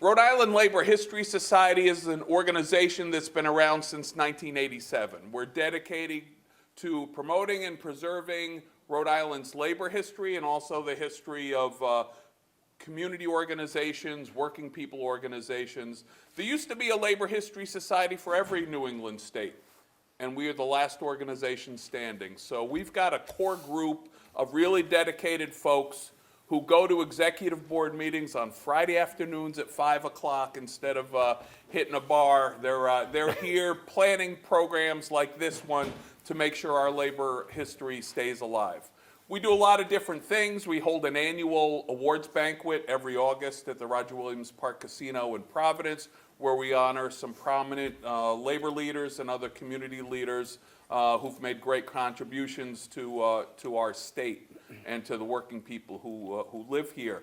Rhode Island Labor History Society is an organization that's been around since 1987. We're dedicated to promoting and preserving Rhode Island's labor history and also the history of community organizations, working people organizations. There used to be a labor history society for every New England state, and we are the last organization standing. So we've got a core group of really dedicated folks who go to executive board meetings on Friday afternoons at 5 o'clock instead of hitting a bar. They're here planning programs like this one to make sure our labor history stays alive. We do a lot of different things. We hold an annual awards banquet every August at the Roger Williams Park Casino in Providence, where we honor some prominent labor leaders and other community leaders who've made great contributions to our state and to the working people who live here.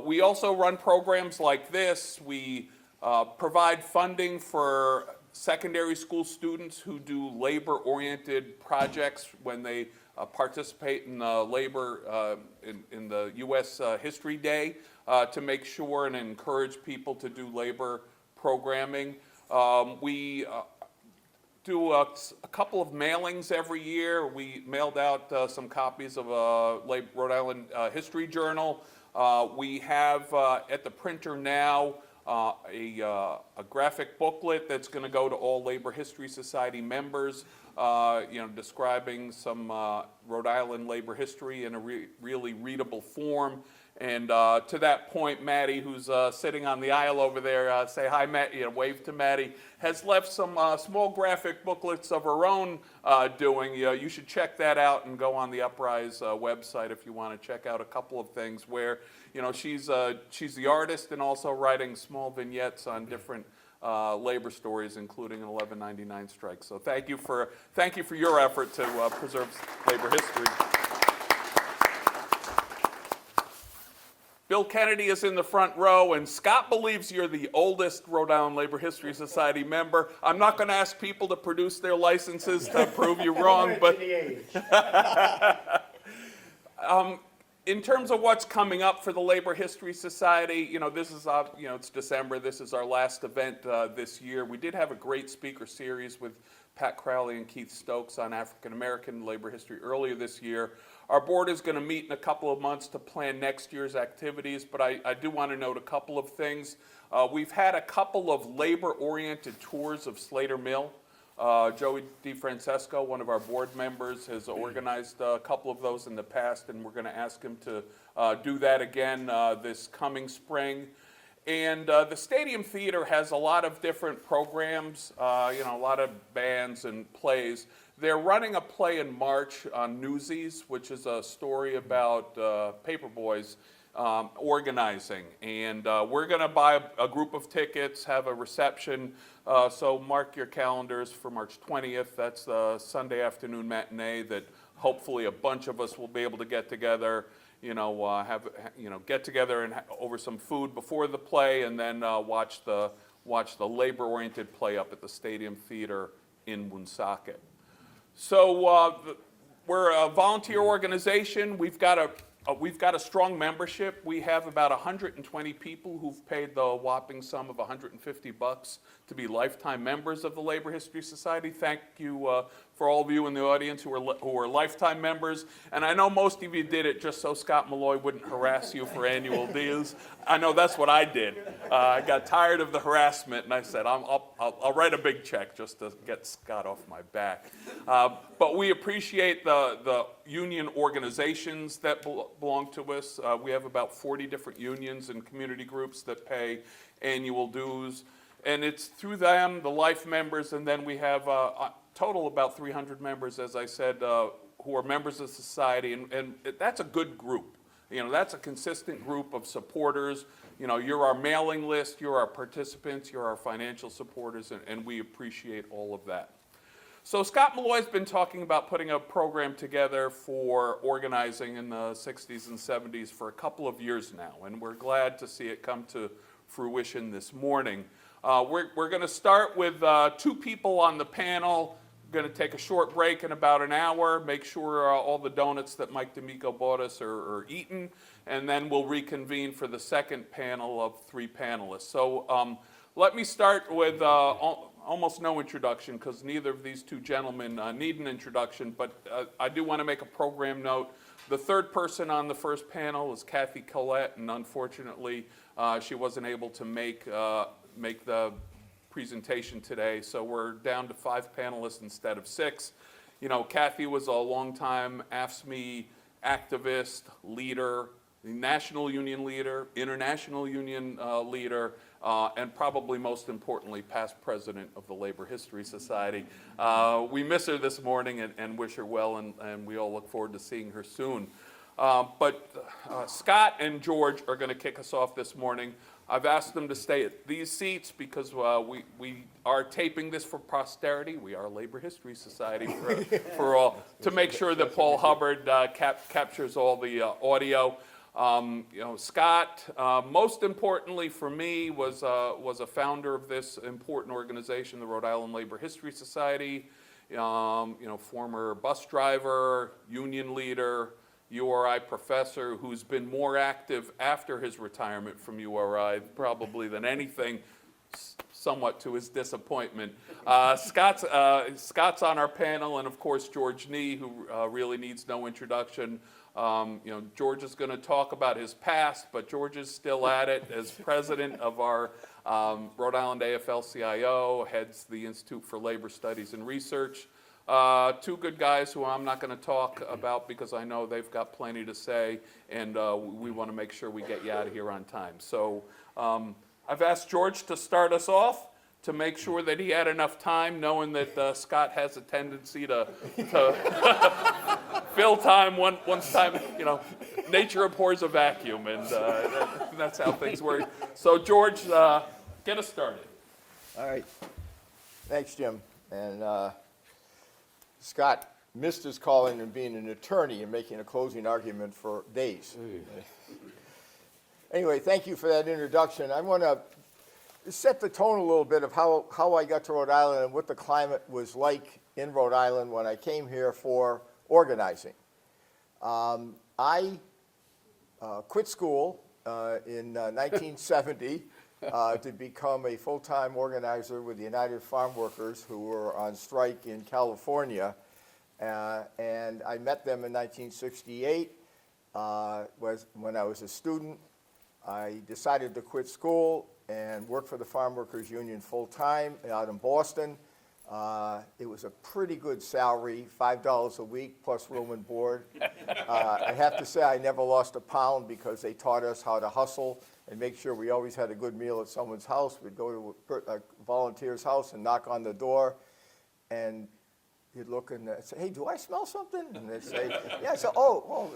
We also run programs like this. We provide funding for secondary school students who do labor-oriented projects when they participate in labor in the U.S. History Day to make sure and encourage people to do labor programming. We do a couple of mailings every year. We mailed out some copies of a Rhode Island History Journal. We have at the printer now a graphic booklet that's going to go to all Labor History Society members, describing some Rhode Island labor history in a really readable form. And to that point, Maddie, who's sitting on the aisle over there, say hi, Matt, wave to Maddie, has left some small graphic booklets of her own doing. You should check that out and go on the Uprise website if you want to check out a couple of things where, she's the artist and also writing small vignettes on different labor stories, including an 1199 strike. So thank you for your effort to preserve labor history. Bill Kennedy is in the front row, and Scott believes you're the oldest Rhode Island Labor History Society member. I'm not going to ask people to produce their licenses to prove you wrong, but in terms of what's coming up for the Labor History Society, this is it's December. This is our last event this year. We did have a great speaker series with Pat Crowley and Keith Stokes on African American labor history earlier this year. Our board is going to meet in a couple of months to plan next year's activities, but I do want to note a couple of things. We've had a couple of labor-oriented tours of Slater Mill. Joey DeFrancesco, one of our board members, has organized a couple of those in the past, and we're going to ask him to do that again this coming spring. And the Stadium Theater has a lot of different programs, a lot of bands and plays. They're running a play in March on Newsies, which is a story about paper boys organizing. And we're going to buy a group of tickets, have a reception. So mark your calendars for March 20th. That's the Sunday afternoon matinee that hopefully a bunch of us will be able to get together, get together and over some food before the play, and then watch the labor-oriented play up at the Stadium Theater in Woonsocket. So we're a volunteer organization. We've got a strong membership. We have about 120 people who've paid the whopping sum of $150 to be lifetime members of the Labor History Society. Thank you for all of you in the audience who are lifetime members. And I know most of you did it just so Scott Malloy wouldn't harass you for annual dues. I know that's what I did. I got tired of the harassment, and I said, I'll write a big check just to get Scott off my back. But we appreciate the union organizations that belong to us. We have about 40 different unions and community groups that pay annual dues. And it's through them, the life members, and then we have a total about 300 members, as I said, who are members of society, and that's a good group. That's a consistent group of supporters. You're our mailing list, you're our participants, you're our financial supporters, and we appreciate all of that. So Scott Malloy's been talking about putting a program together for organizing in the 60s and 70s for a couple of years now, and we're glad to see it come to fruition this morning. We're going to start with two people on the panel going to take a short break in about an hour, make sure all the donuts that Mike D'Amico bought us are eaten, and then we'll reconvene for the second panel of 3 panelists. So let me start with almost no introduction, because neither of these 2 gentlemen need an introduction, but I do want to make a program note. The third person on the first panel is Kathy Collette, and unfortunately she wasn't able to make the presentation today, so we're down to 5 panelists instead of 6. You know, Kathy was a longtime AFSCME activist, leader, national union leader, international union leader, and probably most importantly, past president of the Labor History Society. We miss her this morning and wish her well, and we all look forward to seeing her soon. But Scott and George are going to kick us off this morning. I've asked them to stay at these seats because we are taping this for posterity. We are a Labor History Society for all, to make sure that Paul Hubbard captures all the audio. You know, Scott, most importantly for me, was a founder of this important organization, the Rhode Island Labor History Society. You know, former bus driver, union leader, URI professor, who's been more active after his retirement from URI probably than anything, somewhat to his disappointment. Scott's on our panel, and of course George Nee, who really needs no introduction. You know, George is going to talk about his past, but George is still at it as president of our Rhode Island AFL-CIO, heads the Institute for Labor Studies and Research. 2 good guys who I'm not going to talk about because I know they've got plenty to say, and we want to make sure we get you out of here on time. So I've asked George to start us off, to make sure that he had enough time, knowing that Scott has a tendency to fill time once time, you know, nature abhors a vacuum, and that's how things work. So George, get us started. All right. Thanks, Jim. And Scott missed his calling and being an attorney and making a closing argument for days. Anyway, thank you for that introduction. I want to set the tone a little bit of how I got to Rhode Island and what the climate was like in Rhode Island when I came here for organizing. I quit school in 1970 to become a full-time organizer with the United Farm Workers, who were on strike in California. And I met them in 1968 when I was a student. I decided to quit school and work for the Farm Workers Union full-time out in Boston. It was a pretty good salary, $5 a week plus room and board. I have to say I never lost a pound because they taught us how to hustle and make sure we always had a good meal at someone's house. We'd go to a volunteer's house and knock on the door, and you'd look and say, "Hey, do I smell something?" And they'd say, "Yeah." I said, "Oh,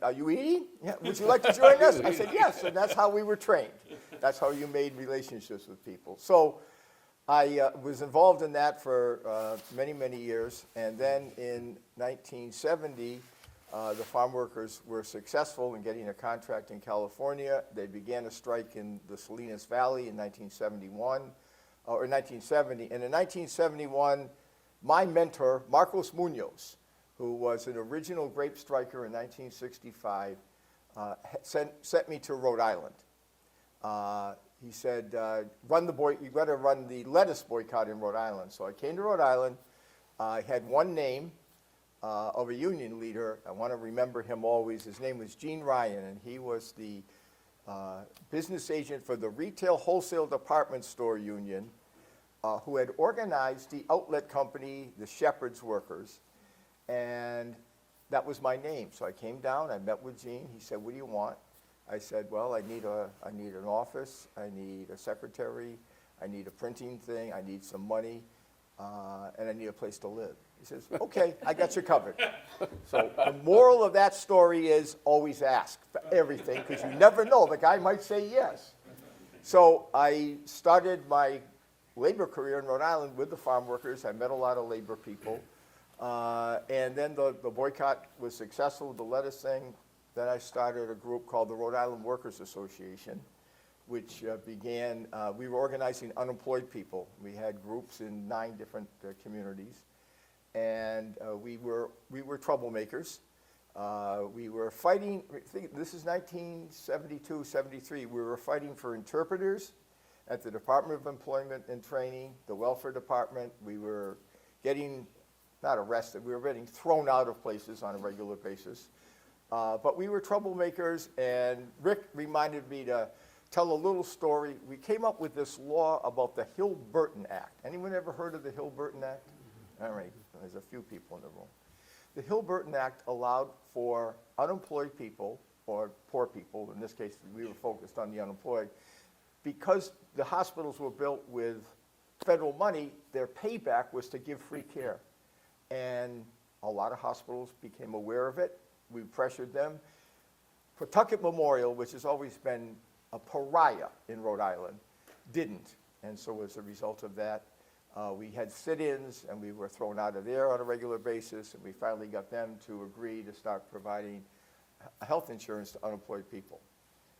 are you eating? Yeah. Would you like to join us?" I said, "Yes." And that's how we were trained. That's how you made relationships with people. So I was involved in that for many, many years. And then in 1970, the farm workers were successful in getting a contract in California. They began a strike in the Salinas Valley in 1971, or 1970. And in 1971, my mentor, Marcos Munoz, who was an original grape striker in 1965, sent me to Rhode Island. He said, you got to run the lettuce boycott in Rhode Island. So I came to Rhode Island. I had one name of a union leader. I want to remember him always. His name was Gene Ryan, and he was the business agent for the Retail Wholesale Department Store Union, who had organized the outlet company, the Shepherd's Workers, and that was my name. So I came down, I met with Gene. He said, "What do you want?" I said, "Well, I need an office, I need a secretary, I need a printing thing, I need some money, and I need a place to live." He says, "Okay, I got you covered." So the moral of that story is always ask for everything, because you never know, the guy might say yes. So I started my labor career in Rhode Island with the farm workers. I met a lot of labor people. And then the boycott was successful with the lettuce thing. Then I started a group called the Rhode Island Workers Association, which began, we were organizing unemployed people. We had groups in 9 different communities. and we were troublemakers. We were fighting, this is 1972, 73, we were fighting for interpreters at the Department of Employment and Training, the Welfare Department. We were getting, not arrested, we were getting thrown out of places on a regular basis. But we were troublemakers, and Rick reminded me to tell a little story. We came up with this law about the Hill-Burton Act. Anyone ever heard of the Hill-Burton Act? All right, there's a few people in the room. The Hill-Burton Act allowed for unemployed people, or poor people, in this case we were focused on the unemployed, because the hospitals were built with federal money, their payback was to give free care. And a lot of hospitals became aware of it. We pressured them. Pawtucket Memorial, which has always been a pariah in Rhode Island, didn't. And so as a result of that, we had sit-ins, and we were thrown out of there on a regular basis, and we finally got them to agree to start providing health insurance to unemployed people.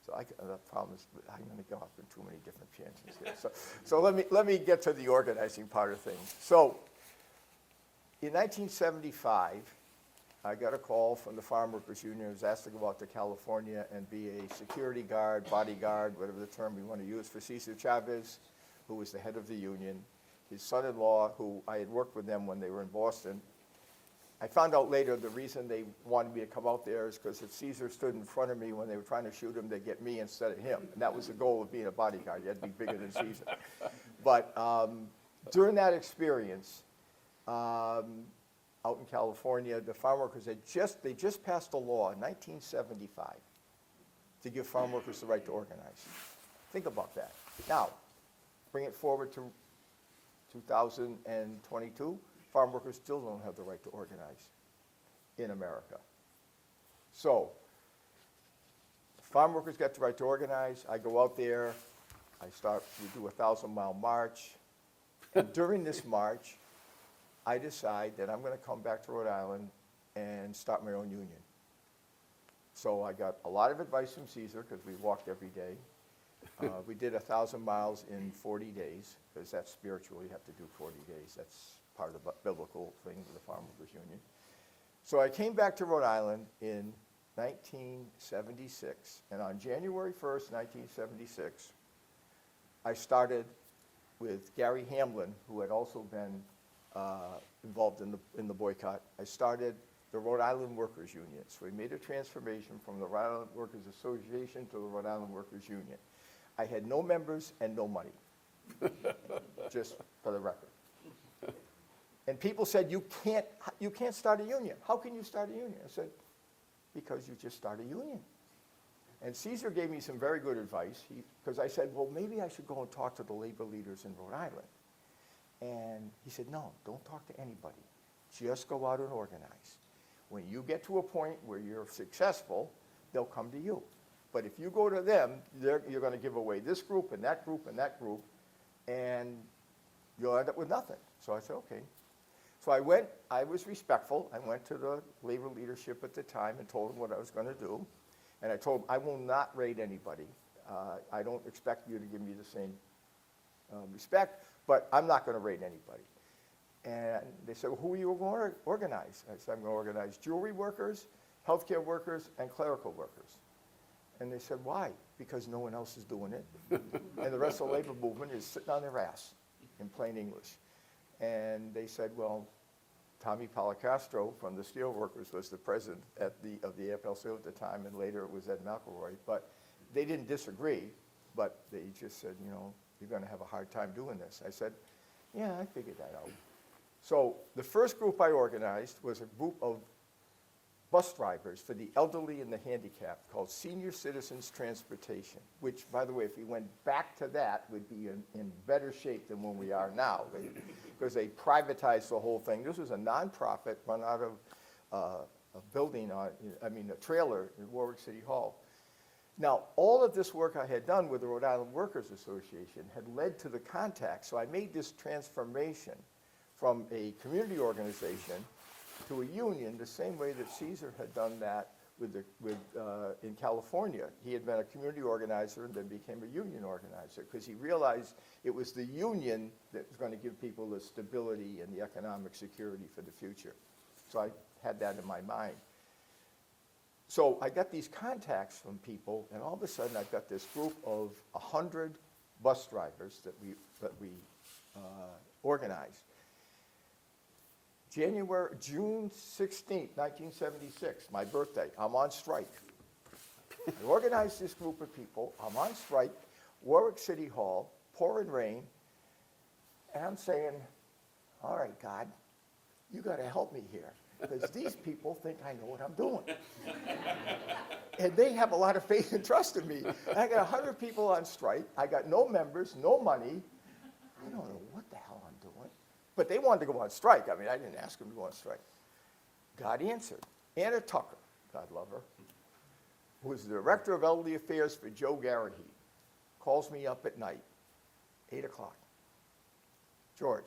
So the problem is I'm going to go off in too many different tangents here. So let me get to the organizing part of things. So in 1975, I got a call from the Farm Workers Union. I was asked to go out to California and be a security guard, bodyguard, whatever the term we want to use, for Cesar Chavez, who was the head of the union. His son-in-law, who I had worked with them when they were in Boston. I found out later the reason they wanted me to come out there is because if Cesar stood in front of me when they were trying to shoot him, they'd get me instead of him. And that was the goal of being a bodyguard. You had to be bigger than Cesar. But during that experience, out in California, the farm workers had just passed a law in 1975 to give farm workers the right to organize. Think about that. Now, bring it forward to 2022, farm workers still don't have the right to organize in America. So, farm workers got the right to organize. I go out there, we do a 1,000-mile march. And during this march, I decide that I'm going to come back to Rhode Island and start my own union. So I got a lot of advice from Cesar, because we walked every day. We did 1,000 miles in 40 days, because that's spiritual. You have to do 40 days. That's part of the biblical thing of the Farm Workers Union. So I came back to Rhode Island in 1976, and on January 1st, 1976, I started with Gary Hamlin, who had also been involved in the boycott. I started the Rhode Island Workers Union. So we made a transformation from the Rhode Island Workers Association to the Rhode Island Workers Union. I had no members and no money, just for the record. And people said, you can't start a union. How can you start a union? I said, because you just start a union. And Cesar gave me some very good advice, because I said, well, maybe I should go and talk to the labor leaders in Rhode Island. And he said, no, don't talk to anybody. Just go out and organize. When you get to a point where you're successful, they'll come to you. But if you go to them, you're going to give away this group and that group and that group, and you'll end up with nothing. So I said, okay. So I was respectful. I went to the labor leadership at the time and told them what I was going to do. And I told them, I will not raid anybody. I don't expect you to give me the same respect, but I'm not going to raid anybody. And they said, well, who are you going to organize? I said, I'm going to organize jewelry workers, healthcare workers, and clerical workers. And they said, why? Because no one else is doing it. And the rest of the labor movement is sitting on their ass, in plain English. And they said, well, Tommy Policastro from the Steelworkers was the president of the AFL-CIO at the time, and later it was Ed McElroy. But they didn't disagree, but they just said, you're going to have a hard time doing this. I said, yeah, I figured that out. So the first group I organized was a group of bus drivers for the elderly and the handicapped called Senior Citizens Transportation, which, by the way, if we went back to that, would be in better shape than when we are now, because they privatized the whole thing. This was a nonprofit run out of a building, a trailer in Warwick City Hall. Now, all of this work I had done with the Rhode Island Workers Association had led to the contact, so I made this transformation from a community organization to a union the same way that Cesar had done that in California. He had been a community organizer and then became a union organizer because he realized it was the union that was going to give people the stability and the economic security for the future. So I had that in my mind. So I got these contacts from people, and all of a sudden I've got this group of 100 bus drivers that we organized. June 16th, 1976, my birthday, I'm on strike. I organized this group of people, I'm on strike, Warwick City Hall, pouring rain, and I'm saying, all right, God, you got to help me here, because these people think I know what I'm doing. And they have a lot of faith and trust in me. And I got 100 people on strike, I got no members, no money, I don't know what the hell I'm doing. But they wanted to go on strike. I mean, I didn't ask them to go on strike. God answered. Anna Tucker, God love her, who was the director of elderly affairs for Joe Garrahy, calls me up at night, 8 o'clock. George,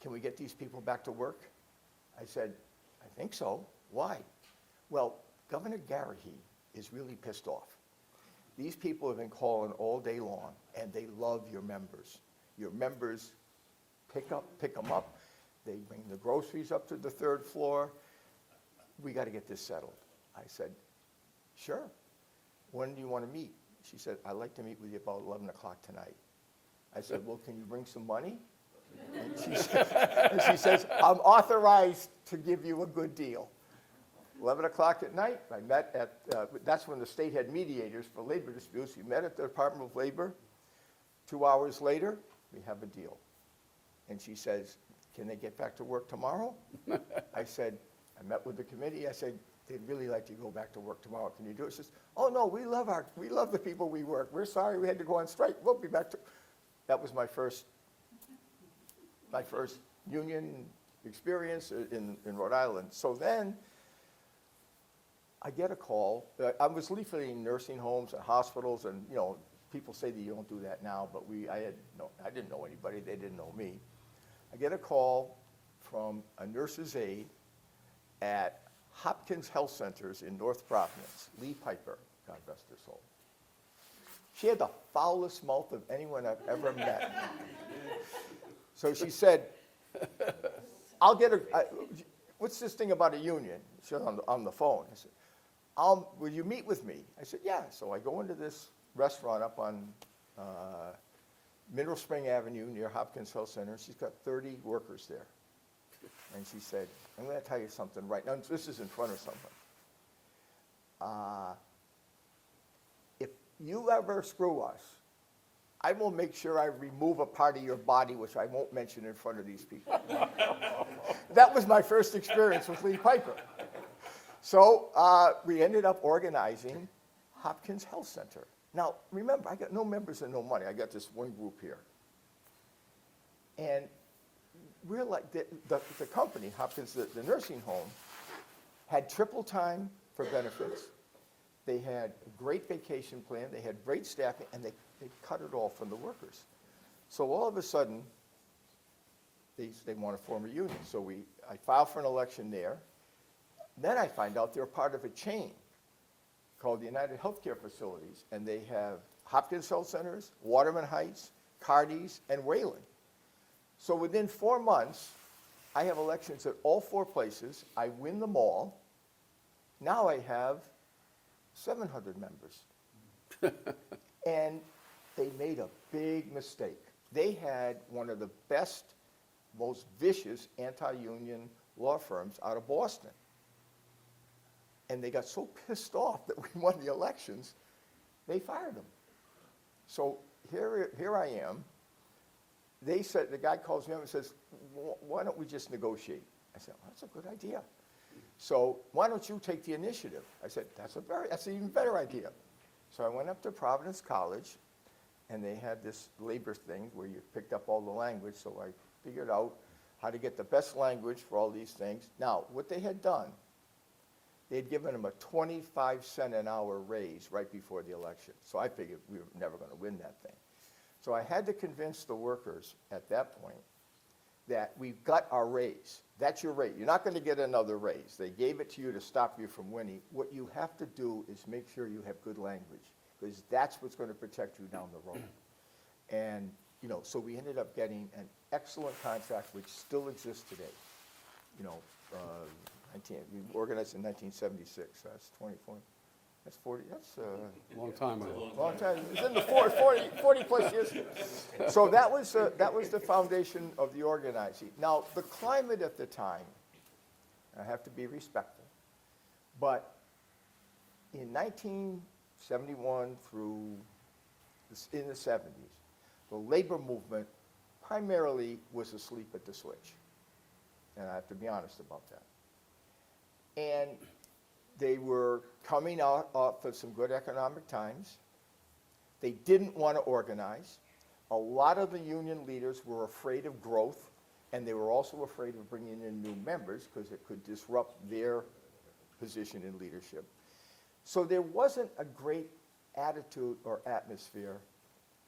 can we get these people back to work? I said, I think so. Why? Well, Governor Garrahy is really pissed off. These people have been calling all day long, and they love your members. Your members pick them up. They bring the groceries up to the 3rd floor. We got to get this settled. I said, sure. When do you want to meet? She said, I'd like to meet with you about 11 o'clock tonight. I said, well, can you bring some money? And she says, I'm authorized to give you a good deal. 11 o'clock at night, I met at, that's when the state had mediators for labor disputes. We met at the Department of Labor. 2 hours later, we have a deal. And she says, can they get back to work tomorrow? I said, I met with the committee. I said, they'd really like to go back to work tomorrow. Can you do it? She says, oh no, we love the people we work. We're sorry we had to go on strike. We'll be back to, that was my first union experience in Rhode Island. So then I get a call. I was leafleting nursing homes and hospitals, and you know, people say that you don't do that now, but I didn't know anybody. They didn't know me. I get a call from a nurse's aide at Hopkins Health Centers in North Providence, Lee Piper, God rest her soul. She had the foulest mouth of anyone I've ever met. So she said, I'll get what's this thing about a union? She was on the phone. I said, will you meet with me? I said, yeah. So I go into this restaurant up on Mineral Spring Avenue near Hopkins Health Center. She's got 30 workers there. And she said, I'm going to tell you something right now. This is in front of someone. If you ever screw us, I will make sure I remove a part of your body, which I won't mention in front of these people. That was my first experience with Lee Piper. So we ended up organizing Hopkins Health Center. Now, remember, I got no members and no money. I got this one group here. And we're like, the company, Hopkins, the nursing home, had triple time for benefits. They had a great vacation plan. They had great staffing, and they cut it all from the workers. So all of a sudden, they want to form a union. So I filed for an election there. Then I find out they're part of a chain called the United Healthcare Facilities, and they have Hopkins Health Centers, Waterman Heights, Cardi's, and Wayland. So within 4 months, I have elections at all 4 places. I win them all. Now I have 700 members. And they made a big mistake. They had one of the best, most vicious anti-union law firms out of Boston. And they got so pissed off that we won the elections, they fired them. So here I am. They said, the guy calls me up and says, why don't we just negotiate? I said, well, that's a good idea. So why don't you take the initiative? I said, that's an even better idea. So I went up to Providence College, and they had this labor thing where you picked up all the language, so I figured out how to get the best language for all these things. Now, what they had done, they had given them a 25-cent an hour raise right before the election. So I figured we were never going to win that thing. So I had to convince the workers at that point that we've got our raise. That's your rate. You're not going to get another raise. They gave it to you to stop you from winning. What you have to do is make sure you have good language, because that's what's going to protect you down the road. And, you know, so we ended up getting an excellent contract, which still exists today. You know, we organized in 1976, so that's 24. That's 40, that's Long time ago. long time. It's in the 40 plus years. So that was the foundation of the organizing. Now, the climate at the time, I have to be respectful, but in 1971 through in the 70s, the labor movement primarily was asleep at the switch. And I have to be honest about that. And they were coming out of some good economic times. They didn't want to organize. A lot of the union leaders were afraid of growth, and they were also afraid of bringing in new members because it could disrupt their position in leadership. So there wasn't a great attitude or atmosphere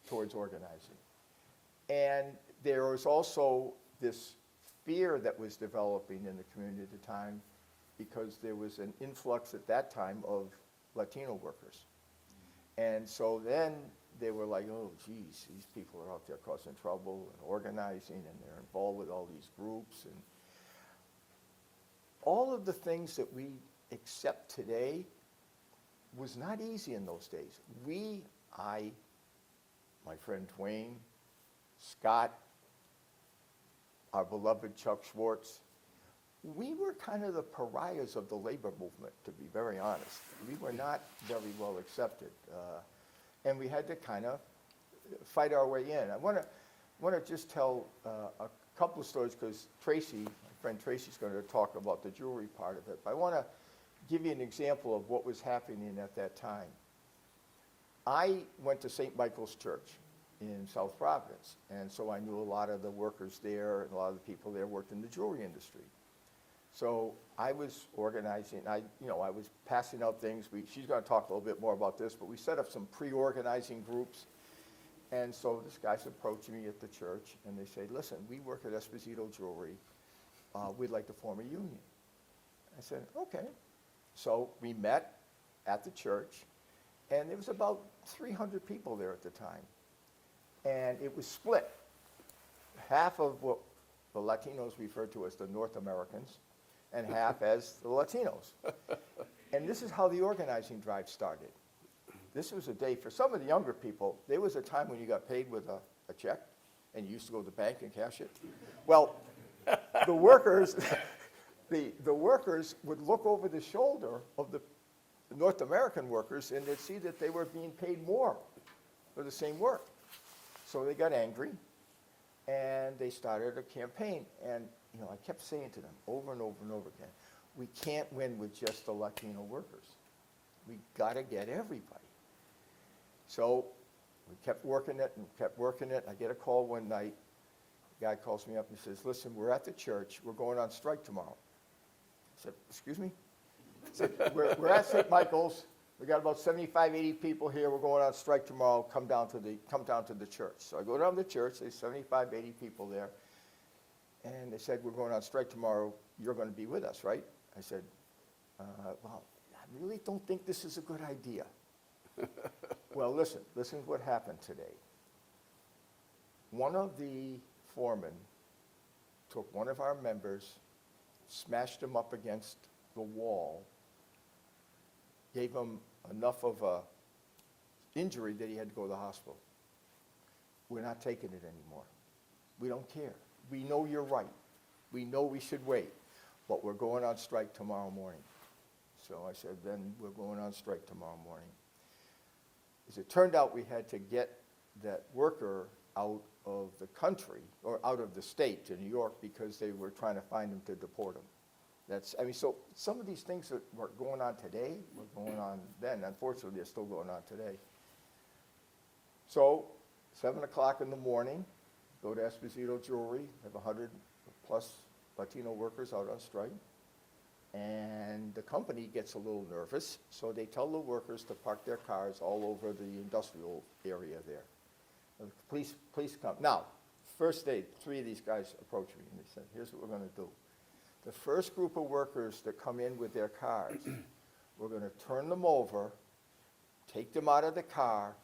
towards organizing. And there was also this fear that was developing in the community at the time, because there was an influx at that time of Latino workers. And so then they were like, oh, geez, these people are out there causing trouble and organizing, and they're involved with all these groups. And all of the things that we accept today was not easy in those days. My friend Dwayne, Scott, our beloved Chuck Schwartz, we were kind of the pariahs of the labor movement, to be very honest. We were not very well accepted, and we had to kind of fight our way in. I want to just tell a couple of stories, because Tracy, my friend Tracy's going to talk about the jewelry part of it. But I want to give you an example of what was happening at that time. I went to St. Michael's Church in South Providence, and so I knew a lot of the workers there, and a lot of the people there worked in the jewelry industry. So I was organizing. I was passing out things. She's going to talk a little bit more about this, but we set up some pre-organizing groups. And so this guy's approaching me at the church, and they say, listen, we work at Esposito Jewelry. We'd like to form a union. I said, okay. So we met at the church, and there was about 300 people there at the time. And it was split. Half of what the Latinos refer to as the North Americans, and half as the Latinos. And this is how the organizing drive started. This was a day, for some of the younger people, there was a time when you got paid with a check, and you used to go to the bank and cash it. Well, the workers, the workers would look over the shoulder of the North American workers, and they'd see that they were being paid more for the same work. So they got angry, and they started a campaign. And I kept saying to them over and over and over again, we can't win with just the Latino workers. We got to get everybody. So we kept working it and kept working it. I get a call one night. The guy calls me up and says, listen, we're at the church. We're going on strike tomorrow. I said, excuse me? I said, we're at St. Michael's. We got about 75, 80 people here. We're going on strike tomorrow. Come down to the church. So I go down to the church. There's 75, 80 people there. And they said, we're going on strike tomorrow. You're going to be with us, right? I said, well, I really don't think this is a good idea. Well, listen to what happened today. One of the foremen took one of our members, smashed him up against the wall, gave him enough of a injury that he had to go to the hospital. We're not taking it anymore. We don't care. We know you're right. We know we should wait, but we're going on strike tomorrow morning. So I said, then we're going on strike tomorrow morning. As it turned out, we had to get that worker out of the country, or out of the state to New York, because they were trying to find him to deport him. So some of these things that were going on today were going on then. Unfortunately, they're still going on today. So 7 o'clock in the morning, go to Esposito Jewelry, have 100 plus Latino workers out on strike. And the company gets a little nervous, so they tell the workers to park their cars all over the industrial area there. The police come. Now, first day, 3 of these guys approached me and they said, here's what we're gonna do. The first group of workers that come in with their cars, we're gonna turn them over, take them out of the car,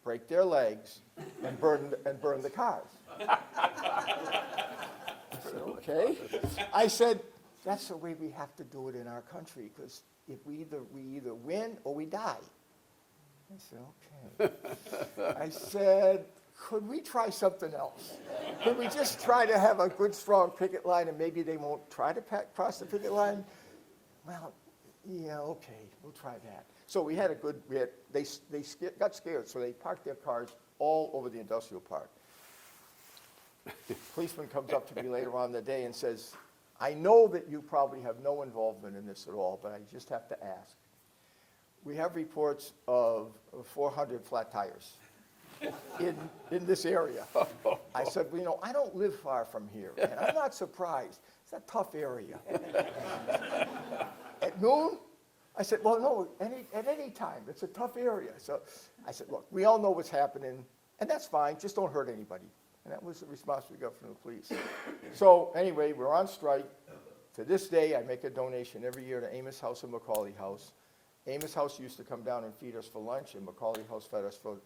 break their legs, and burn the cars. I said, okay. I said, that's the way we have to do it in our country, because if we either win or we die. I said, okay. I said, could we try something else? Could we just try to have a good, strong picket line, and maybe they won't try to cross the picket line? Well, yeah, okay, we'll try that. So we had a good, they got scared, so they parked their cars all over the industrial park. Policeman comes up to me later on in the day and says, I know that you probably have no involvement in this at all, but I just have to ask. We have reports of 400 flat tires in this area. I said, well, you know, I don't live far from here, and I'm not surprised. It's a tough area. At noon? I said, well, no, at any time. It's a tough area. So I said, look, we all know what's happening, and that's fine. Just don't hurt anybody. And that was the response we got from the police. So anyway, we're on strike. To this day, I make a donation every year to Amos House and Macaulay House. Amos House used to come down and feed us for lunch, and Macaulay House fed us for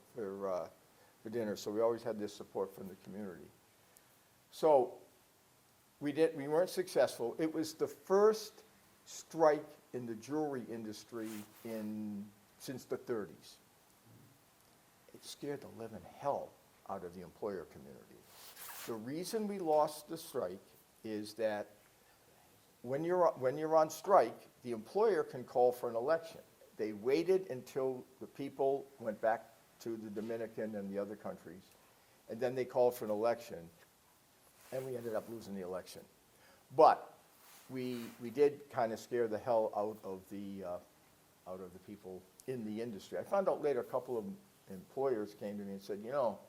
dinner. So we always had this support from the community. So we weren't successful. It was the first strike in the jewelry industry since the 30s. It scared the living hell out of the employer community. The reason we lost the strike is that when you're on strike, the employer can call for an election. They waited until the people went back to the Dominican and the other countries, and then they called for an election, and we ended up losing the election. But we did kind of scare the hell out of the people in the industry. I found out later a couple of employers came to me and said, you know,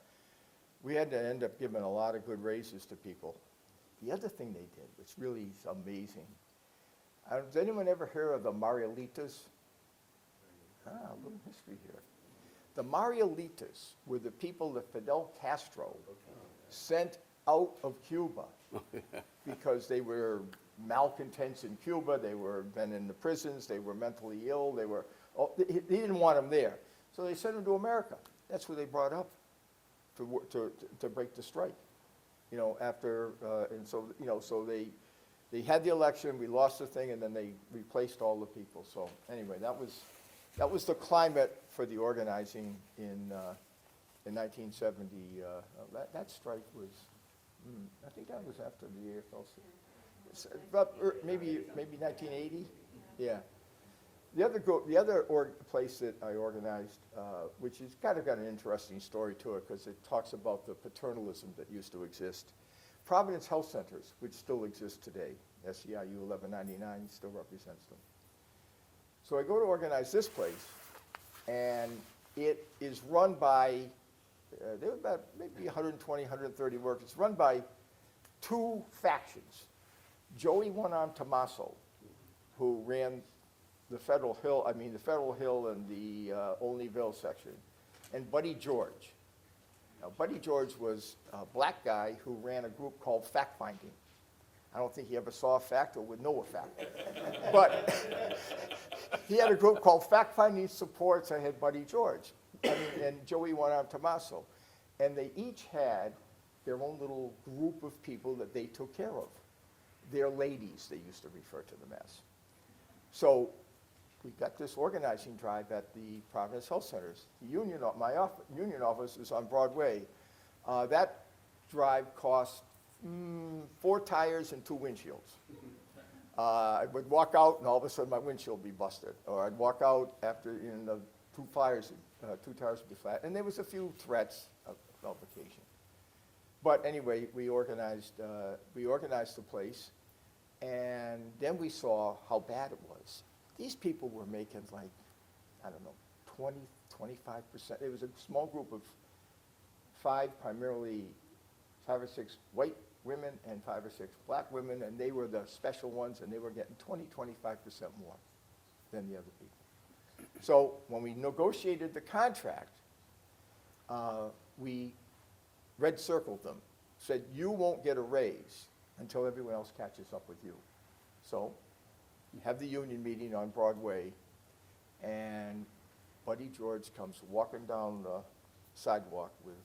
we had to end up giving a lot of good raises to people. The other thing they did, which really is amazing, does anyone ever hear of the Marielitas? A little history here. The Marielitas were the people that Fidel Castro sent out of Cuba because they were malcontents in Cuba. They were been in the prisons. They were mentally ill. They didn't want them there, so they sent them to America. That's who they brought up to break the strike. You know, after and so you know, so they had the election. We lost the thing, and then they replaced all the people. So anyway, that was the climate for the organizing in 1970. That strike was, I think that was after the AFL-CIO. It's about maybe 1980. Yeah. The other place that I organized, which has kind of got an interesting story to it because it talks about the paternalism that used to exist. Providence Health Centers, which still exist today, SEIU 1199 still represents them. So I go to organize this place, and it is run by, there were about maybe 120, 130 workers. It's run by 2 factions. Joey One-Arm Tommaso, who ran the Federal Hill and the Olneyville section, and Buddy George. Now, Buddy George was a black guy who ran a group called Fact Finding. I don't think he ever saw a fact or would know a fact. But he had a group called Fact Finding Supports. I had Buddy George and Joey One-Arm Tommaso. And they each had their own little group of people that they took care of. Their ladies, they used to refer to them as. So we got this organizing drive at the Providence Health Centers. The union office is on Broadway. That drive cost 4 tires and 2 windshields. I would walk out and all of a sudden my windshield would be busted. Or I'd walk out after the 2 tires would be flat. And there was a few threats of vacation. But anyway, we organized the place, and then we saw how bad it was. These people were making like, I don't know, 20, 25%. It was a small group of 5, primarily 5 or 6 white women and 5 or 6 black women, and they were the special ones, and they were getting 20, 25% more than the other people. So when we negotiated the contract, we red circled them said, you won't get a raise until everyone else catches up with you. So you have the union meeting on Broadway, and Buddy George comes walking down the sidewalk with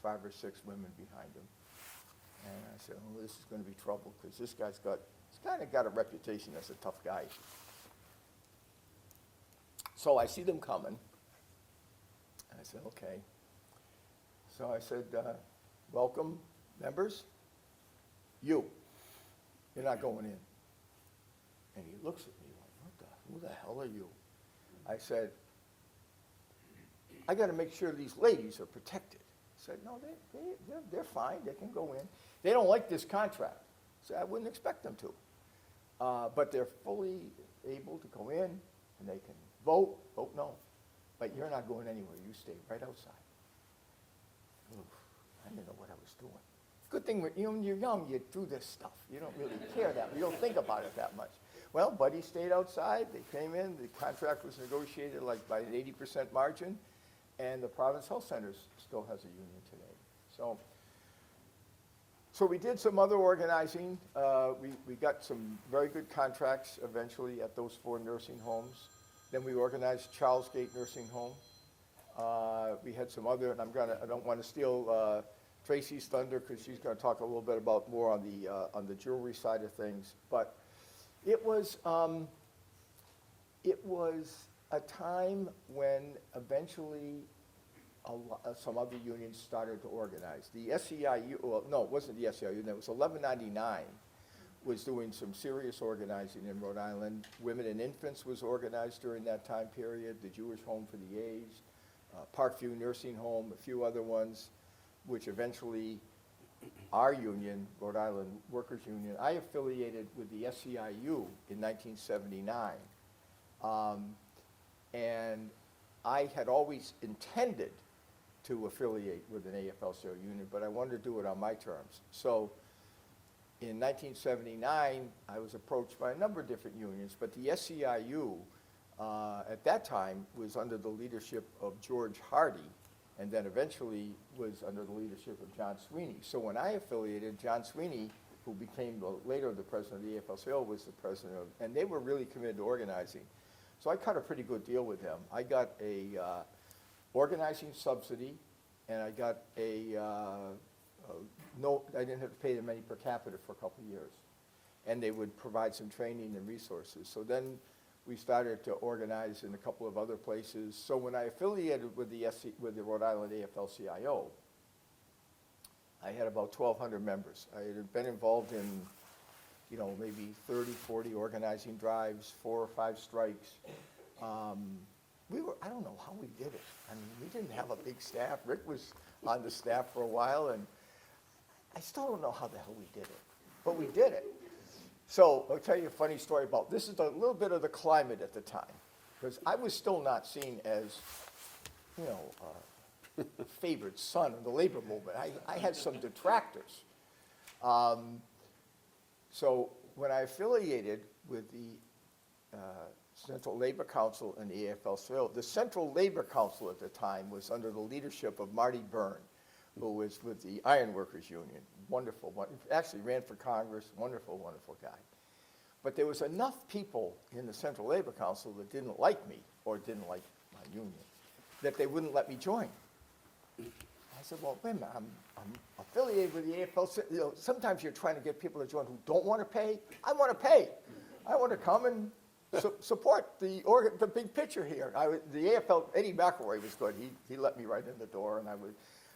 5 or 6 women behind him. And I said, oh, this is going to be trouble, because this guy's kind of got a reputation as a tough guy. So I see them coming, and I said, okay. So I said, welcome, members. You're not going in. And he looks at me like, who the hell are you? I said, I got to make sure these ladies are protected. He said, no, they're fine. They can go in. They don't like this contract, so I wouldn't expect them to. But they're fully able to go in, and they can vote no. But you're not going anywhere. You stay right outside. Oof, I didn't know what I was doing. Good thing when you're young, you do this stuff. You don't really care that much. You don't think about it that much. Well, Buddy stayed outside. They came in. The contract was negotiated like by an 80% margin, and the Providence Health Center still has a union today. So we did some other organizing. We got some very good contracts eventually at those 4 nursing homes. Then we organized Charles Gate Nursing Home. We had some other, and I don't want to steal Tracy's thunder, because she's going to talk a little bit about more on the jewelry side of things. But it was a time when eventually some other unions started to organize. The SEIU, well, no, it wasn't the SEIU, it was 1199 was doing some serious organizing in Rhode Island. Women and Infants was organized during that time period, the Jewish Home for the Aged, Parkview Nursing Home, a few other ones, which eventually our union, Rhode Island Workers Union, I affiliated with the SEIU in 1979. And I had always intended to affiliate with an AFL-CIO union, but I wanted to do it on my terms. So in 1979, I was approached by a number of different unions, but the SEIU at that time was under the leadership of George Hardy, and then eventually was under the leadership of John Sweeney. So when I affiliated, John Sweeney, who became later the president of the AFL-CIO, was the president of, and they were really committed to organizing. So I cut a pretty good deal with them. I got a organizing subsidy, and I got no, I didn't have to pay them any per capita for a couple of years. And they would provide some training and resources. So then we started to organize in a couple of other places. So when I affiliated with the Rhode Island AFL-CIO, I had about 1,200 members. I had been involved in, maybe 30, 40 organizing drives, 4 or 5 strikes. I don't know how we did it. I mean, we didn't have a big staff. Rick was on the staff for a while, and I still don't know how the hell we did it, but we did it. So I'll tell you a funny story about, this is a little bit of the climate at the time, because I was still not seen as, favored son of the labor movement. I had some detractors. So when I affiliated with the Central Labor Council and the AFL-CIO, the Central Labor Council at the time was under the leadership of Marty Byrne, who was with the Iron Workers Union. Wonderful, actually ran for Congress, wonderful, wonderful guy. But there was enough people in the Central Labor Council that didn't like me, or didn't like my union, that they wouldn't let me join. I said, well, wait a minute, I'm affiliated with the AFL. Sometimes you're trying to get people to join who don't want to pay. I want to pay. I want to come and support the big picture here. The AFL, Eddie McElroy was good. He let me right in the door, and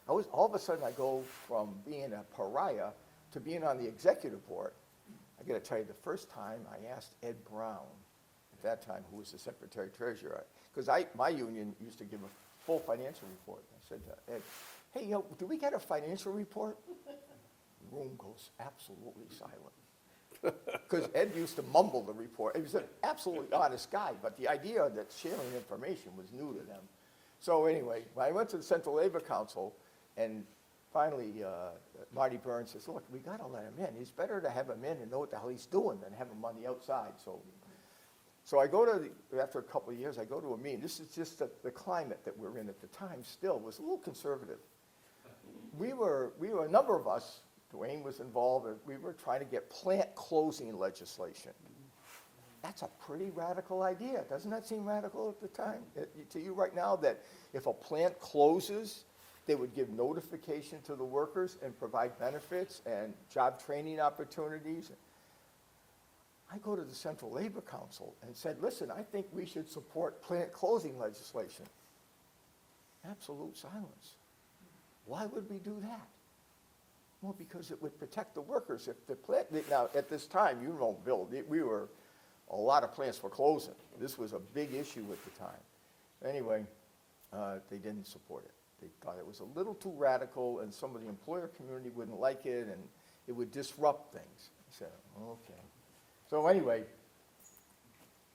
all of a sudden I go from being a pariah to being on the executive board. I got to tell you, the first time I asked Ed Brown, at that time, who was the secretary-treasurer, because my union used to give a full financial report. I said to Ed, hey, do we get a financial report? The room goes absolutely silent. Because Ed used to mumble the report. He was an absolutely honest guy, but the idea that sharing information was new to them. So anyway, when I went to the Central Labor Council, and finally Marty Byrne says, look, we got to let him in. It's better to have him in and know what the hell he's doing than have him on the outside. So I go to, after a couple of years, I go to a meeting. This is just the climate that we're in at the time still was a little conservative. We were a number of us Dwayne was involved, and we were trying to get plant closing legislation. That's a pretty radical idea. Doesn't that seem radical at the time? To you right now, that if a plant closes, they would give notification to the workers and provide benefits and job training opportunities. I go to the Central Labor Council and said, listen, I think we should support plant closing legislation. Absolute silence. Why would we do that? Well, because it would protect the workers. If the plant, now at this time, you know, Bill, a lot of plants were closing. This was a big issue at the time. Anyway, they didn't support it. They thought it was a little too radical, and some of the employer community wouldn't like it, and it would disrupt things. I said, okay. So anyway,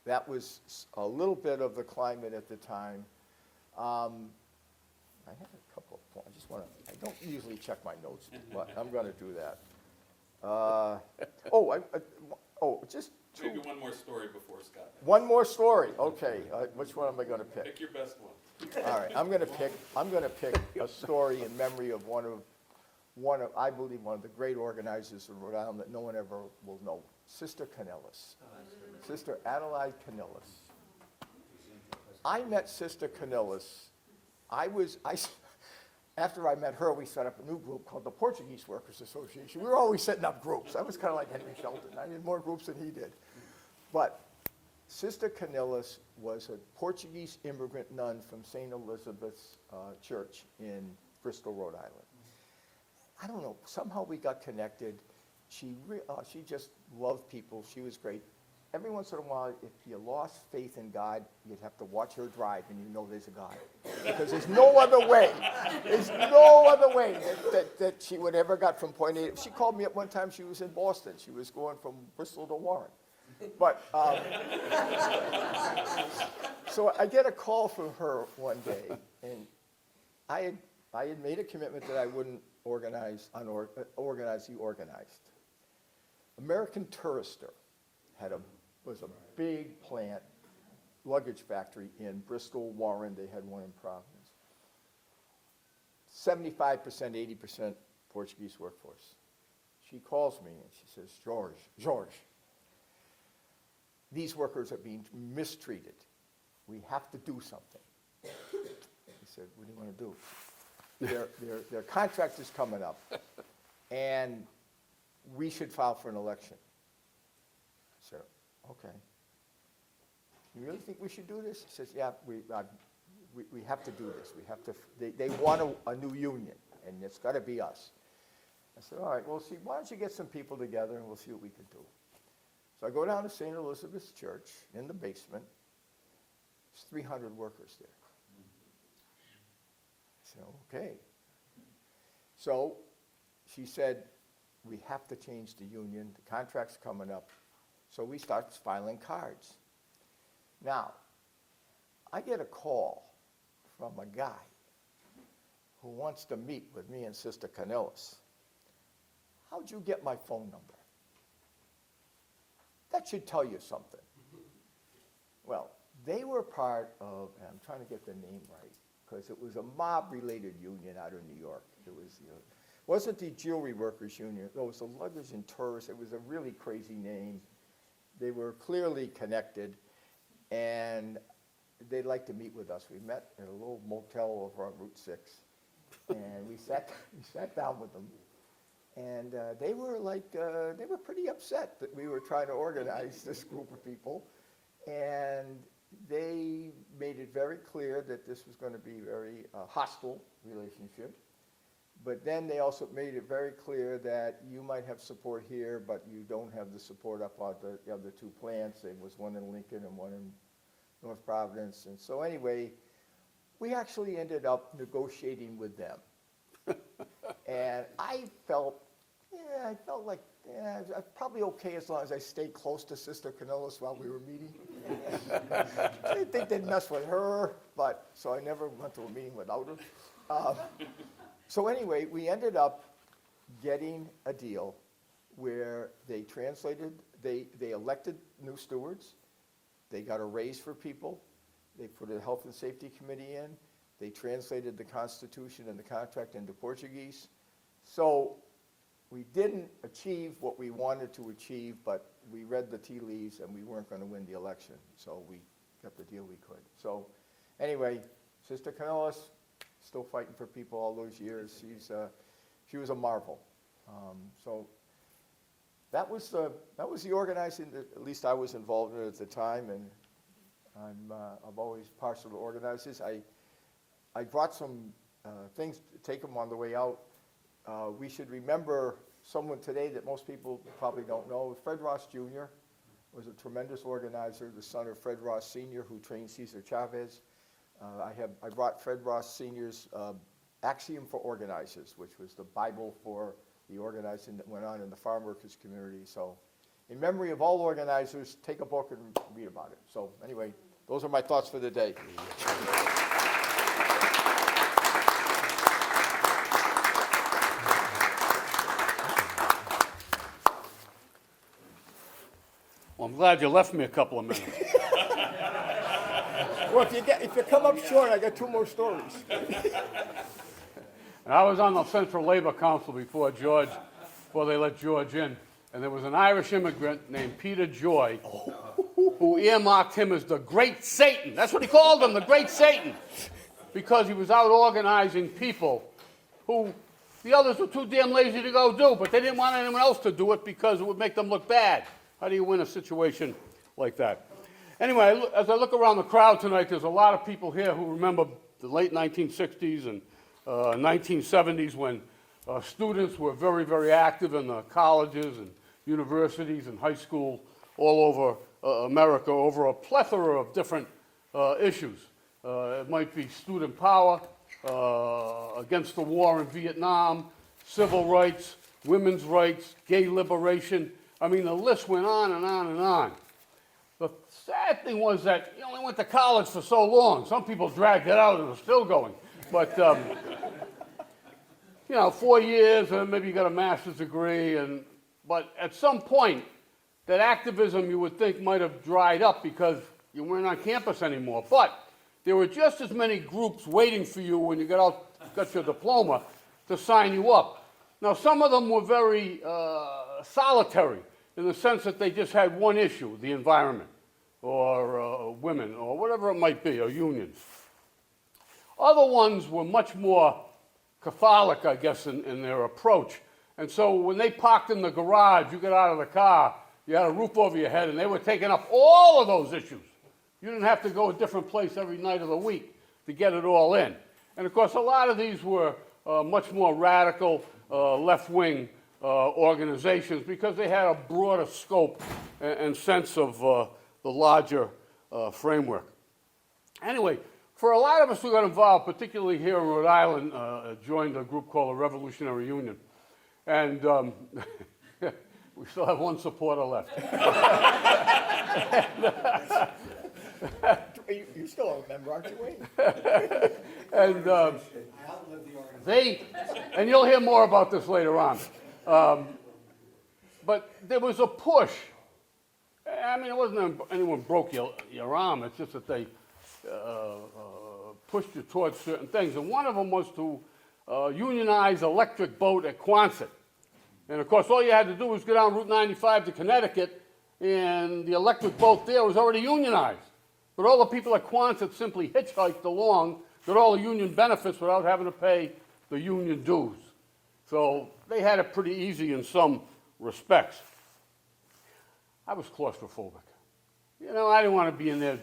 that was a little bit of the climate at the time. I have a couple of points. I don't usually check my notes, but I'm going to do that. Just two. Maybe one more story before Scott. One more story. Okay. Which one am I going to pick? Pick your best one. All right. I'm going to pick a story in memory of I believe one of the great organizers of Rhode Island that no one ever will know. Sister Canellis. Sister Adelaide Canellis. I met Sister Canellis. After I met her, we set up a new group called the Portuguese Workers Association. We were always setting up groups. I was kind of like Henry Shelton. I did more groups than he did. But Sister Canellis was a Portuguese immigrant nun from St. Elizabeth's Church in Bristol, Rhode Island. I don't know, somehow we got connected. She just loved people. She was great. Every once in a while, if you lost faith in God, you'd have to watch her drive, and you know there's a God. Because there's no other way. There's no other way that she would ever got from point A. She called me up one time. She was in Boston. She was going from Bristol to Warren. But so I get a call from her one day, and I had made a commitment that I wouldn't organize the organized. American Tourister was a big plant, luggage factory in Bristol, Warren. They had one in Providence. 75%, 80% Portuguese workforce. She calls me and she says, George, these workers are being mistreated. We have to do something. I said, what do you want to do? Their contract is coming up, and we should file for an election. I said, okay. You really think we should do this? He says, yeah, we have to do this. We have to. They want a new union, and it's got to be us. I said, all right, well, see, why don't you get some people together, and we'll see what we can do. So I go down to St. Elizabeth's Church in the basement. There's 300 workers there. I said, okay. So she said, we have to change the union. The contract's coming up. So we start filing cards. Now, I get a call from a guy who wants to meet with me and Sister Canellis. How'd you get my phone number? That should tell you something. Well, they were part of, and I'm trying to get the name right, because it was a mob-related union out of New York. It was, wasn't the Jewelry Workers Union. No, it was the Luggage and Tourists. It was a really crazy name. They were clearly connected, and they'd like to meet with us. We met at a little motel over on Route 6, and we sat down with them. And they were pretty upset that we were trying to organize this group of people. And they made it very clear that this was going to be a very hostile relationship. But then they also made it very clear that you might have support here, but you don't have the support up on the other two plants. There was one in Lincoln and one in North Providence. And so anyway, we actually ended up negotiating with them. And I felt like, I was probably okay as long as I stayed close to Sister Canellis while we were meeting. I didn't think they'd mess with her, but so I never went to a meeting without her. So anyway, we ended up getting a deal where they elected new stewards. They got a raise for people. They put a health and safety committee in. They translated the Constitution and the contract into Portuguese. So we didn't achieve what we wanted to achieve, but we read the tea leaves and we weren't going to win the election, so we got the deal we could. So anyway, Sister Canellis, still fighting for people all those years. She was a marvel. So that was the organizing that at least I was involved in at the time, and I'm always partial to organizers. I brought some things to take them on the way out. We should remember someone today that most people probably don't know. Fred Ross Jr. was a tremendous organizer, the son of Fred Ross Sr., who trained Cesar Chavez. I brought Fred Ross Sr.'s Axiom for Organizers, which was the Bible for the organizing that went on in the farm workers community. So in memory of all organizers, take a book and read about it. So anyway, those are my thoughts for the day. Well, I'm glad you left me a couple of minutes. Well, if you come up short, I got two more stories. And I was on the Central Labor Council before they let George in, and there was an Irish immigrant named Peter Joy who earmarked him as the Great Satan. That's what he called him, the Great Satan, because he was out organizing people who the others were too damn lazy to go do, but they didn't want anyone else to do it because it would make them look bad. How do you win a situation like that? Anyway, as I look around the crowd tonight, there's a lot of people here who remember the late 1960s and 1970s when students were very, very active in the colleges and universities and high school all over America over a plethora of different issues. It might be student power, against the war in Vietnam, civil rights, women's rights, gay liberation. I mean, the list went on and on and on. The sad thing was that you only went to college for so long. Some people dragged it out and are still going. But, 4 years, and maybe you got a master's degree. But at some point, that activism you would think might have dried up because you weren't on campus anymore. But there were just as many groups waiting for you when you got your diploma to sign you up. Now, some of them were very solitary in the sense that they just had one issue, the environment, or women, or whatever it might be, or unions. Other ones were much more Catholic, I guess, in their approach. And so when they parked in the garage, you got out of the car, you had a roof over your head, and they were taking up all of those issues. You didn't have to go a different place every night of the week to get it all in. And of course, a lot of these were much more radical, left-wing organizations because they had a broader scope and sense of the larger framework. Anyway, for a lot of us who got involved, particularly here in Rhode Island, joined a group called the Revolutionary Union. And we still have one supporter left. You're still a member, aren't you, Wayne? And and you'll hear more about this later on. But there was a push. I mean, it wasn't anyone broke your arm. It's just that they pushed you towards certain things. And one of them was to unionize electric boat at Quonset. And of course, all you had to do was go down Route 95 to Connecticut, and the electric boat there was already unionized. But all the people at Quonset simply hitchhiked along, got all the union benefits without having to pay the union dues. So they had it pretty easy in some respects. I was claustrophobic. I didn't want to be in there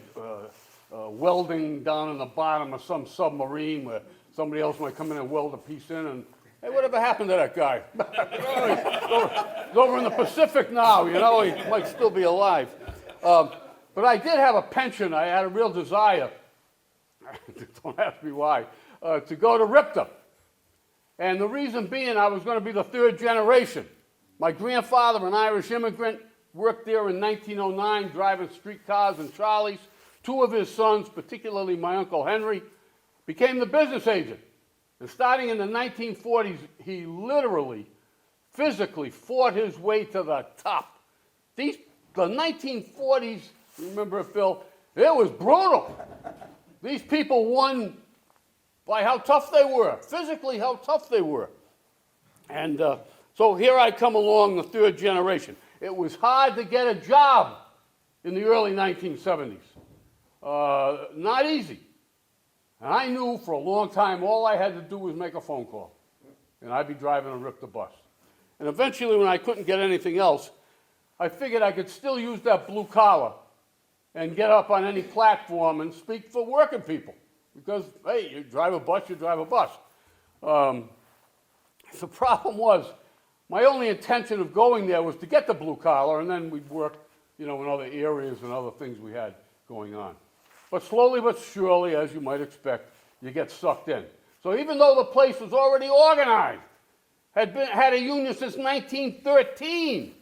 welding down in the bottom of some submarine where somebody else might come in and weld a piece in and, hey, whatever happened to that guy? He's over in the Pacific now, he might still be alive. But I did have a penchant. I had a real desire, don't ask me why, to go to RIFTHP. And the reason being I was going to be the third generation. My grandfather, an Irish immigrant, worked there in 1909, driving streetcars and trolleys. Two of his sons, particularly my Uncle Henry, became the business agent. And starting in the 1940s, he literally, physically fought his way to the top. The 1940s, remember it, Phil, it was brutal. These people won by how tough they were, physically how tough they were. And So here I come along, the third generation. It was hard to get a job in the early 1970s. Not easy. And I knew for a long time all I had to do was make a phone call. And I'd be driving a RIFTHP bus. And eventually, when I couldn't get anything else, I figured I could still use that blue collar and get up on any platform and speak for working people. Because, hey, you drive a bus, you drive a bus. The problem was, my only intention of going there was to get the blue collar, and then we'd work, in other areas and other things we had going on. But slowly but surely, as you might expect, you get sucked in. So even though the place was already organized, had a union since 1913,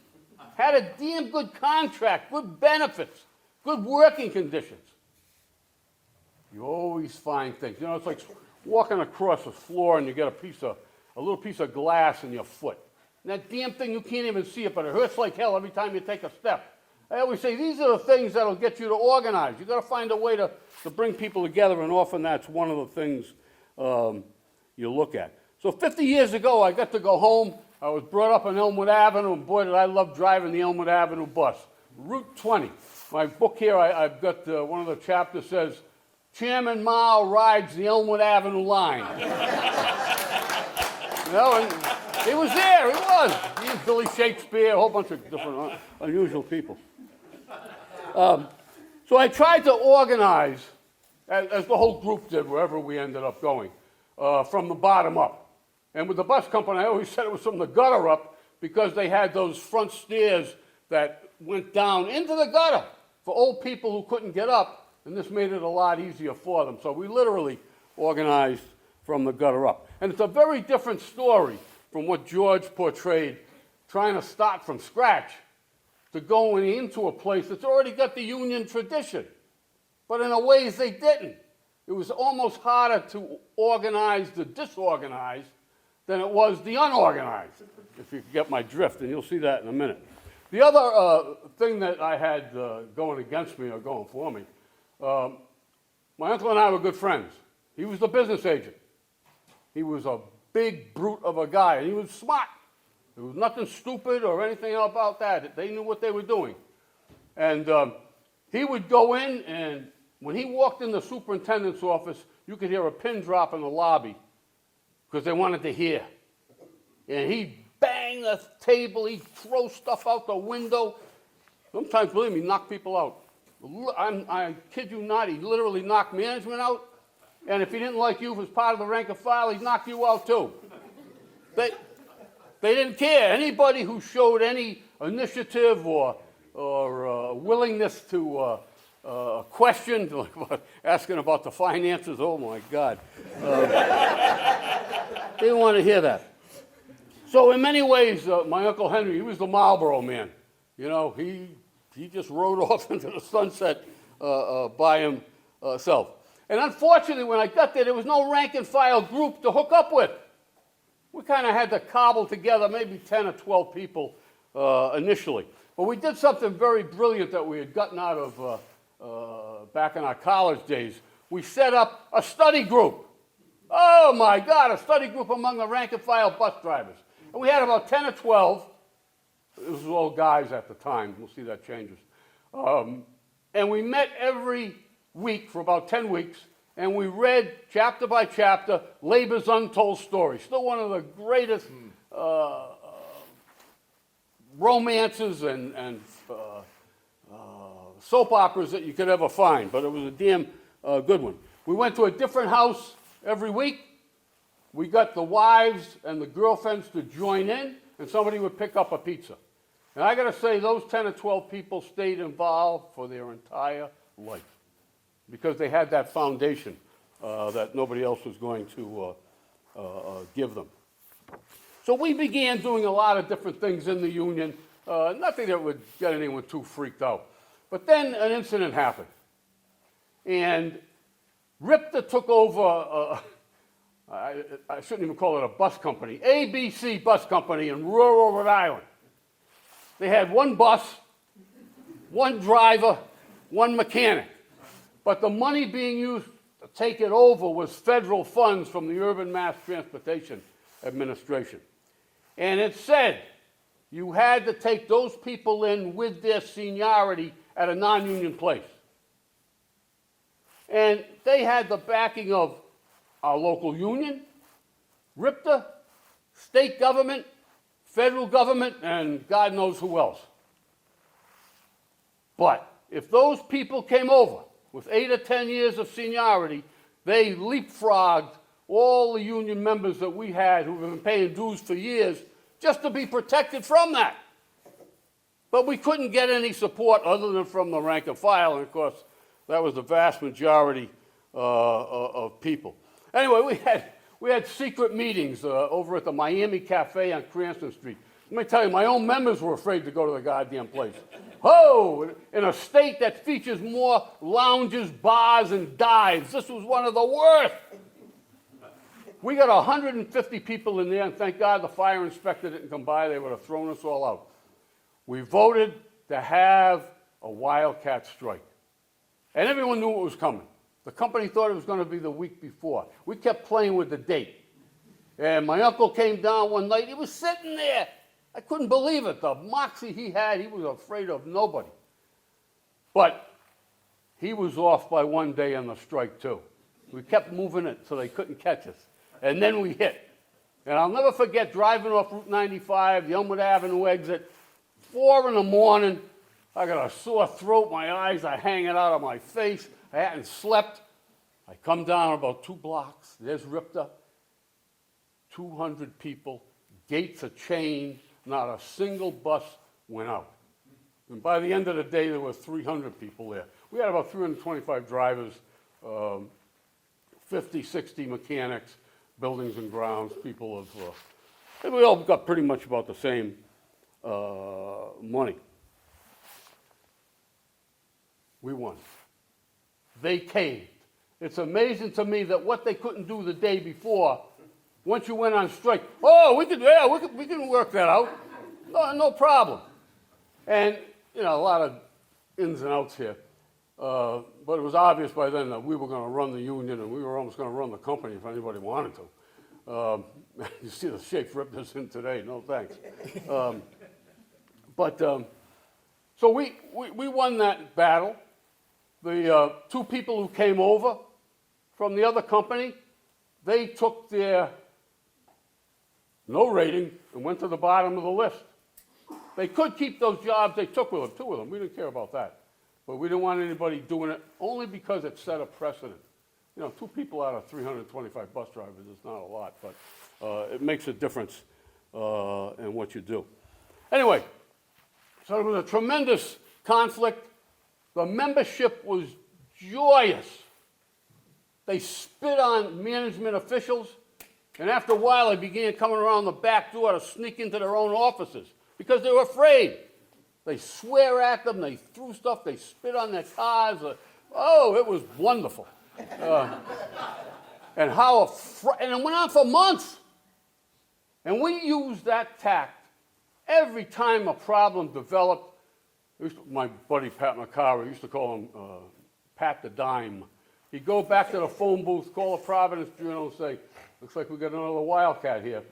had a damn good contract, good benefits, good working conditions, you always find things. It's like walking across a floor and you get a little piece of glass in your foot. And that damn thing, you can't even see it, but it hurts like hell every time you take a step. I always say, these are the things that'll get you to organize. You've got to find a way to bring people together, and often that's one of the things you look at. So 50 years ago, I got to go home. I was brought up on Elmwood Avenue, and boy, did I love driving the Elmwood Avenue bus. Route 20. My book here, I've got one of the chapters says, Chairman Mao rides the Elmwood Avenue line. And he was there, he was. He and Billy Shakespeare, a whole bunch of different unusual people. So I tried to organize, as the whole group did, wherever we ended up going, from the bottom up. And with the bus company, I always said it was from the gutter up because they had those front stairs that went down into the gutter for old people who couldn't get up, and this made it a lot easier for them. So we literally organized from the gutter up. And it's a very different story from what George portrayed, trying to start from scratch to going into a place that's already got the union tradition. But in a ways they didn't. It was almost harder to organize the disorganized than it was the unorganized, if you get my drift, and you'll see that in a minute. The other thing that I had going against me or going for me, my uncle and I were good friends. He was the business agent. He was a big brute of a guy, and he was smart. There was nothing stupid or anything about that. They knew what they were doing. And he would go in, and when he walked in the superintendent's office, you could hear a pin drop in the lobby because they wanted to hear. And he'd bang the table, he'd throw stuff out the window. Sometimes, believe me, knock people out. I kid you not, he literally knocked management out. And if he didn't like you as part of the rank and file, he'd knock you out too. They didn't care. Anybody who showed any initiative or willingness to question, like asking about the finances, oh my God. They didn't want to hear that. So in many ways, my Uncle Henry, he was the Marlboro man. He just rode off into the sunset by himself. And unfortunately, when I got there was no rank and file group to hook up with. We kind of had to cobble together maybe 10 or 12 people initially. But we did something very brilliant that we had gotten out of back in our college days. We set up a study group. Oh my God, a study group among the rank and file bus drivers. And we had about 10 or 12. This was all guys at the time. We'll see that changes. And we met every week for about 10 weeks, and we read chapter by chapter Labor's Untold Story. Still one of the greatest romances and soap operas that you could ever find, but it was a damn good one. We went to a different house every week. We got the wives and the girlfriends to join in, and somebody would pick up a pizza. And I got to say, those 10 or 12 people stayed involved for their entire life because they had that foundation that nobody else was going to give them. So we began doing a lot of different things in the union, nothing that would get anyone too freaked out. But then an incident happened. And RIFTHP took over, I shouldn't even call it a bus company, ABC Bus Company in rural Rhode Island. They had one bus, one driver, one mechanic. But the money being used to take it over was federal funds from the Urban Mass Transportation Administration. And it said you had to take those people in with their seniority at a non-union place. And they had the backing of our local union, RIFTHP, state government, federal government, and God knows who else. But if those people came over with 8 or 10 years of seniority, they leapfrogged all the union members that we had who've been paying dues for years just to be protected from that. But we couldn't get any support other than from the rank and file, and of course, that was the vast majority of people. Anyway, we had secret meetings over at the Miami Cafe on Cranston Street. Let me tell you, my own members were afraid to go to the goddamn place. Oh, in a state that features more lounges, bars, and dives, this was one of the worst. We got 150 people in there, and thank God the fire inspector didn't come by. They would have thrown us all out. We voted to have a wildcat strike. And everyone knew it was coming. The company thought it was going to be the week before. We kept playing with the date. And my uncle came down one night. He was sitting there. I couldn't believe it. The moxie he had, he was afraid of nobody. But he was off by one day on the strike, too. We kept moving it so they couldn't catch us. And then we hit. And I'll never forget driving off Route 95, the Elmwood Avenue exit, 4 in the morning. I got a sore throat. My eyes are hanging out of my face. I hadn't slept. I come down about 2 blocks. There's RIFTHP. 200 people. Gates are chained. Not a single bus went out. And by the end of the day, there were 300 people there. We had about 325 drivers, 50, 60 mechanics, buildings and grounds, people of, and we all got pretty much about the same money. We won. They caved. It's amazing to me that what they couldn't do the day before, once you went on strike, oh, we can work that out. No problem. And, you know, a lot of ins and outs here. But it was obvious by then that we were going to run the union and we were almost going to run the company if anybody wanted to. You see the shape RIFTHP's in today. No thanks. So we won that battle. The 2 people who came over from the other company, they took their no rating and went to the bottom of the list. They could keep those jobs they took with them, 2 of them. We didn't care about that. But we didn't want anybody doing it only because it set a precedent. You know, 2 people out of 325 bus drivers is not a lot, but it makes a difference in what you do. Anyway, so it was a tremendous conflict. The membership was joyous. They spit on management officials, and after a while they began coming around the back door to sneak into their own offices because they were afraid. They swear at them, they threw stuff, they spit on their cars. Oh, it was wonderful. And it went on for months. And we used that tact every time a problem developed. My buddy Pat McCarver, used to call him Pat the Dime. He'd go back to the phone booth, call the Providence Journal and say, looks like we got another wildcat here.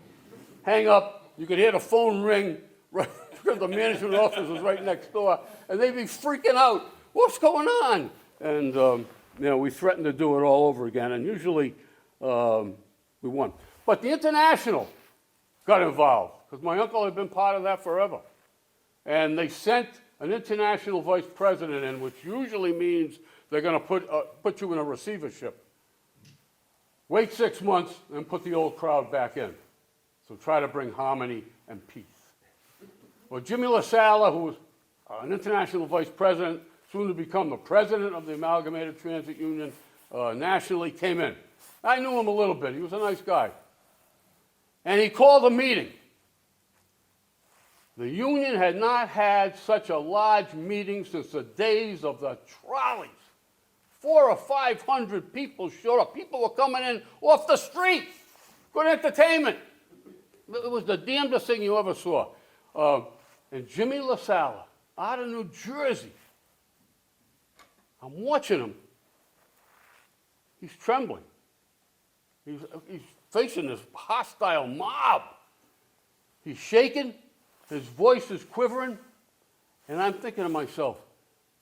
Hang up, you could hear the phone ring, right, because the management office was right next door, and they'd be freaking out, what's going on? And you know, we threatened to do it all over again, and usually we won. But the International got involved, because my uncle had been part of that forever. And they sent an international vice president in, which usually means they're going to put you in a receivership. Wait 6 months and put the old crowd back in. So try to bring harmony and peace. Well, Jimmy LaSalla, who was an international vice president, soon to become the president of the Amalgamated Transit Union nationally, came in. I knew him a little bit. He was a nice guy. And he called a meeting. The union had not had such a large meeting since the days of the trolleys. 400 or 500 people showed up. People were coming in off the street. Good entertainment. It was the damnedest thing you ever saw. And Jimmy LaSalla, out of New Jersey, I'm watching him. He's trembling. He's facing this hostile mob. He's shaking, his voice is quivering, and I'm thinking to myself,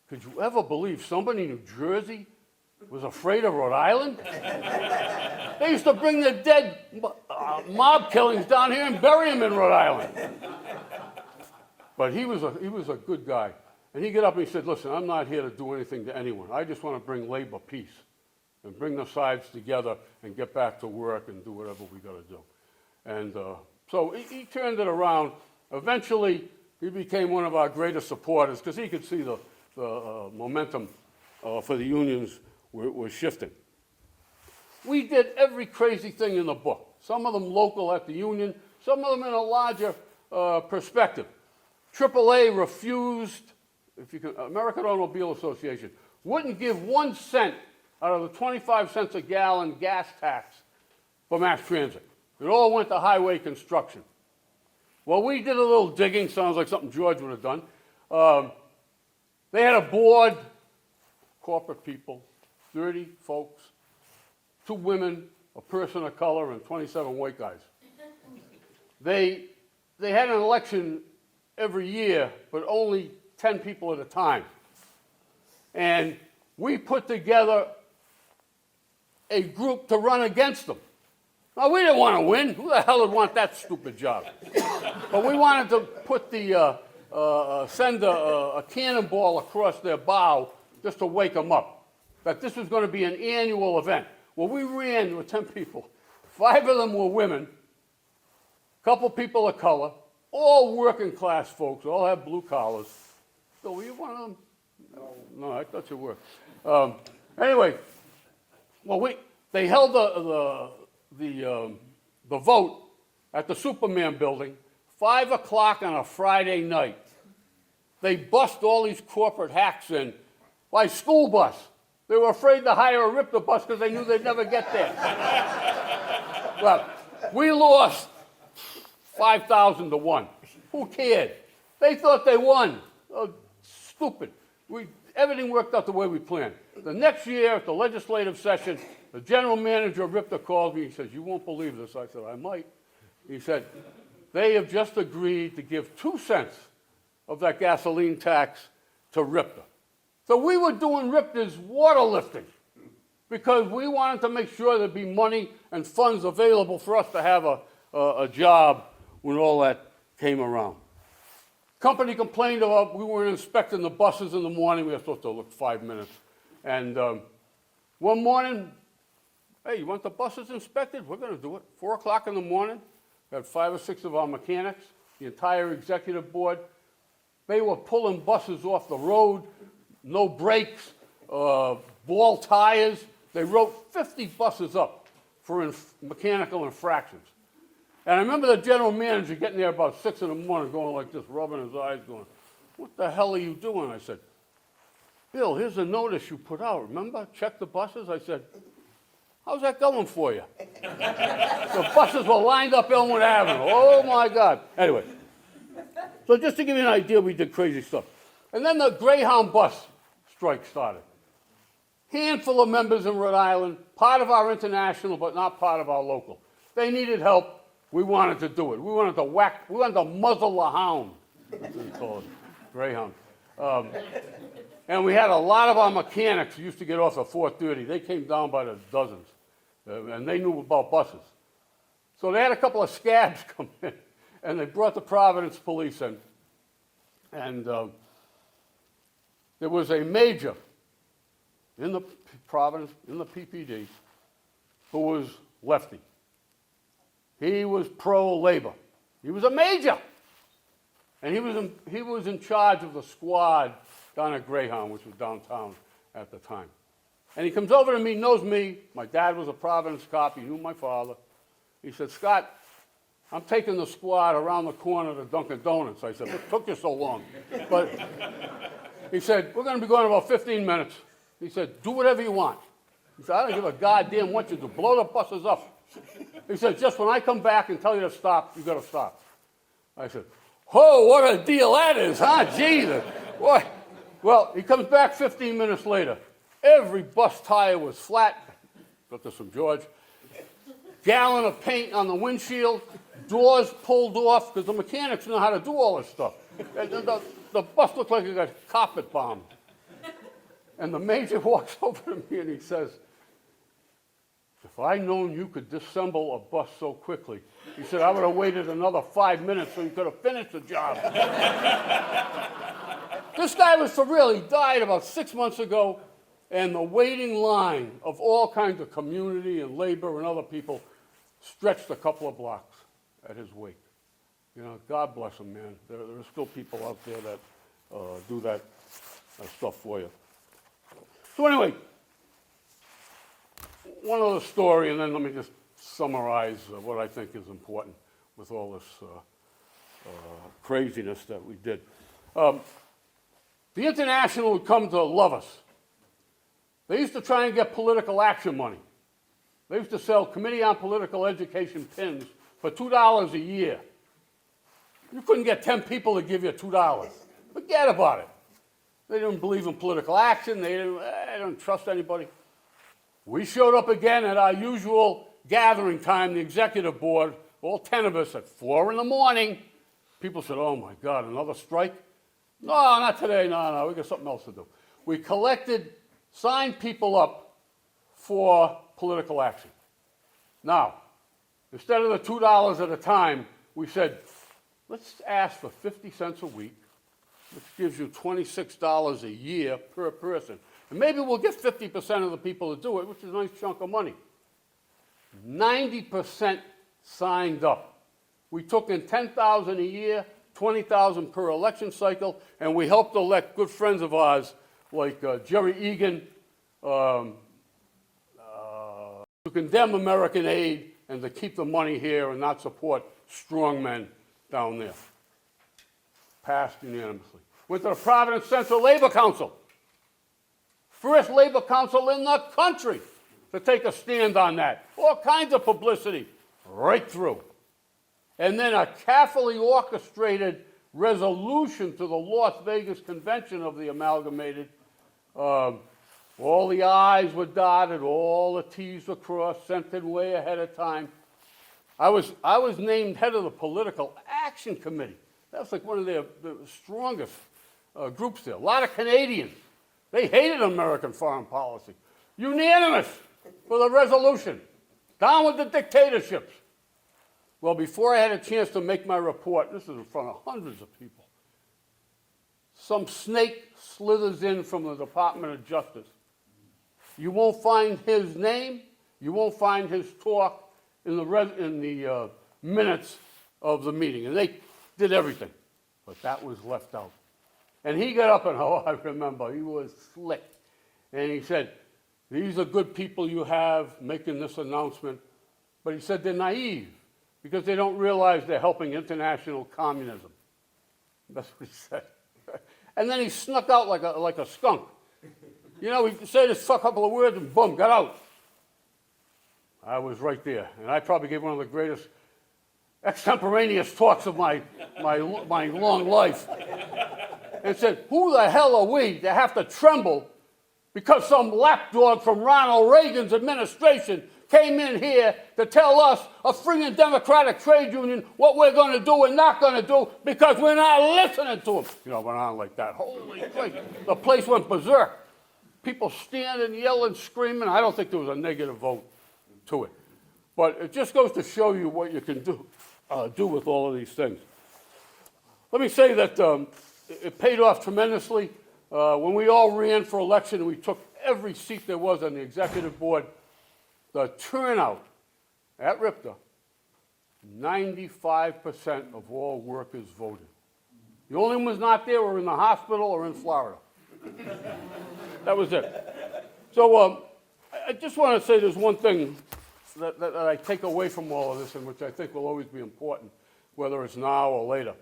could you ever believe somebody in New Jersey was afraid of Rhode Island? They used to bring the dead mob killings down here and bury them in Rhode Island. But he was a good guy. And he got up and he said, listen, I'm not here to do anything to anyone. I just want to bring labor peace and bring the sides together and get back to work and do whatever we got to do. And so he turned it around. Eventually, he became one of our greatest supporters because he could see the momentum for the unions were shifting. We did every crazy thing in the book, some of them local at the union, some of them in a larger perspective. AAA refused, American Automobile Association, wouldn't give 1 cent out of the 25 cents a gallon gas tax for mass transit. It all went to highway construction. Well, we did a little digging, sounds like something George would have done. They had a board, corporate people, 30 folks, 2 women, a person of color, and 27 white guys. They had an election every year, but only 10 people at a time. And we put together a group to run against them. Now, we didn't want to win. Who the hell would want that stupid job? But we wanted to put send a cannonball across their bow just to wake them up, that this was going to be an annual event. Well, we ran with 10 people. 5 of them were women, a couple people of color, all working class folks, all have blue collars. So were you one of them? No, I thought you were. Anyway, well, they held the vote at the Superman building, 5 o'clock on a Friday night. They bust all these corporate hacks in by school bus. They were afraid to hire a RIFTHP bus because they knew they'd never get there. Well, we lost 5,000 to 1. Who cared? They thought they won. Oh, stupid. Everything worked out the way we planned. The next year at the legislative session, the general manager of RIFTHP called me. He says, you won't believe this. I said, I might. He said, they have just agreed to give 2 cents of that gasoline tax to RIFTHP. So we were doing RIFTHP's water lifting because we wanted to make sure there'd be money and funds available for us to have a job when all that came around. Company complained about we weren't inspecting the buses in the morning. We were supposed to look 5 minutes. And one morning, hey, you want the buses inspected? We're going to do it. 4 o'clock in the morning, we had 5 or 6 of our mechanics, the entire executive board. They were pulling buses off the road, no brakes, ball tires. They wrote 50 buses up for mechanical infractions. And I remember the general manager getting there about 6 in the morning going like this, rubbing his eyes, going, what the hell are you doing? I said, Bill, here's a notice you put out, remember? Check the buses. I said, how's that going for you? The buses were lined up Elmwood Avenue. Oh, my God. Anyway, so just to give you an idea, we did crazy stuff. And then the Greyhound bus strike started. Handful of members in Rhode Island, part of our international, but not part of our local. They needed help. We wanted to do it. We wanted to muzzle the hound, that's what we call it, Greyhound. And we had a lot of our mechanics who used to get off at 4:30. They came down by the dozens, and they knew about buses. So they had a couple of scabs come in, and they brought the Providence police in. And there was a major in the Providence, in the PPD, who was lefty. He was pro-labor. He was a major. And he was in charge of the squad down at Greyhound, which was downtown at the time. And he comes over to me, knows me. My dad was a Providence cop. He knew my father. He said, Scott, I'm taking the squad around the corner to Dunkin' Donuts. I said, what took you so long? But he said, we're going to be going in about 15 minutes. He said, do whatever you want. He said, I don't give a goddamn what you do. Blow the buses up. He said, just when I come back and tell you to stop, you got to stop. I said, oh, what a deal that is, huh? Jesus. What? Well, he comes back 15 minutes later. Every bus tire was flat. Got this from George. Gallon of paint on the windshield. doors pulled off, because the mechanics know how to do all this stuff. And the bus looked like it got carpet bombed. And the major walks over to me and he says, if I'd known you could disassemble a bus so quickly, he said, I would have waited another 5 minutes so you could have finished the job. This guy was for real. He died about 6 months ago, and the waiting line of all kinds of community and labor and other people stretched a couple of blocks at his wake. You know, God bless him, man. There are still people out there that do that stuff for you. So anyway, one other story, and then let me just summarize what I think is important with all this craziness that we did. The International would come to love us. They used to try and get political action money. They used to sell Committee on Political Education pins for $2 a year. You couldn't get 10 people to give you $2. Forget about it. They didn't believe in political action. They didn't trust anybody. We showed up again at our usual gathering time, the executive board, all 10 of us at 4 in the morning. People said, oh my God, another strike? No, not today, no, we got something else to do. We signed people up for political action. Now, instead of the $2 at a time, we said, let's ask for 50 cents a week, which gives you $26 a year per person. And maybe we'll get 50% of the people to do it, which is a nice chunk of money. 90% signed up. We took in $10,000 a year, $20,000 per election cycle, and we helped elect good friends of ours like Jerry Egan to condemn American aid and to keep the money here and not support strong men down there. Passed unanimously. Went to the Providence Central Labor Council. First labor council in the country to take a stand on that. All kinds of publicity right through. And then a carefully orchestrated resolution to the Las Vegas Convention of the Amalgamated. All the I's were dotted, all the T's were crossed, sent in way ahead of time. I was named head of the Political Action Committee. That was like one of the strongest groups there. A lot of Canadians. They hated American foreign policy. Unanimous for the resolution. Down with the dictatorships. Well, before I had a chance to make my report, this is in front of hundreds of people, some snake slithers in from the Department of Justice. You won't find his name, you won't find his talk in the minutes of the meeting. And they did everything, but that was left out. And he got up and, oh, I remember, he was slick. And he said, these are good people you have making this announcement. But he said they're naive because they don't realize they're helping international communism. That's what he said. And then he snuck out like a skunk. You know, he said a couple of words and boom, got out. I was right there. And I probably gave one of the greatest extemporaneous talks of my long life. And said, who the hell are we to have to tremble because some lapdog from Ronald Reagan's administration came in here to tell us, a friggin' Democratic trade union, what we're going to do and not going to do because we're not listening to them. You know, went on like that. Holy Christ. The place went berserk. People standing, yelling, screaming. I don't think there was a negative vote to it. But it just goes to show you what you can do with all of these things. Let me say that it paid off tremendously. When we all ran for election and we took every seat there was on the executive board, the turnout at RIFTHP, 95% of all workers voted. The only ones not there were in the hospital or in Florida. That was it. So I just want to say there's one thing that I take away from all of this and which I think will always be important, whether it's now or later.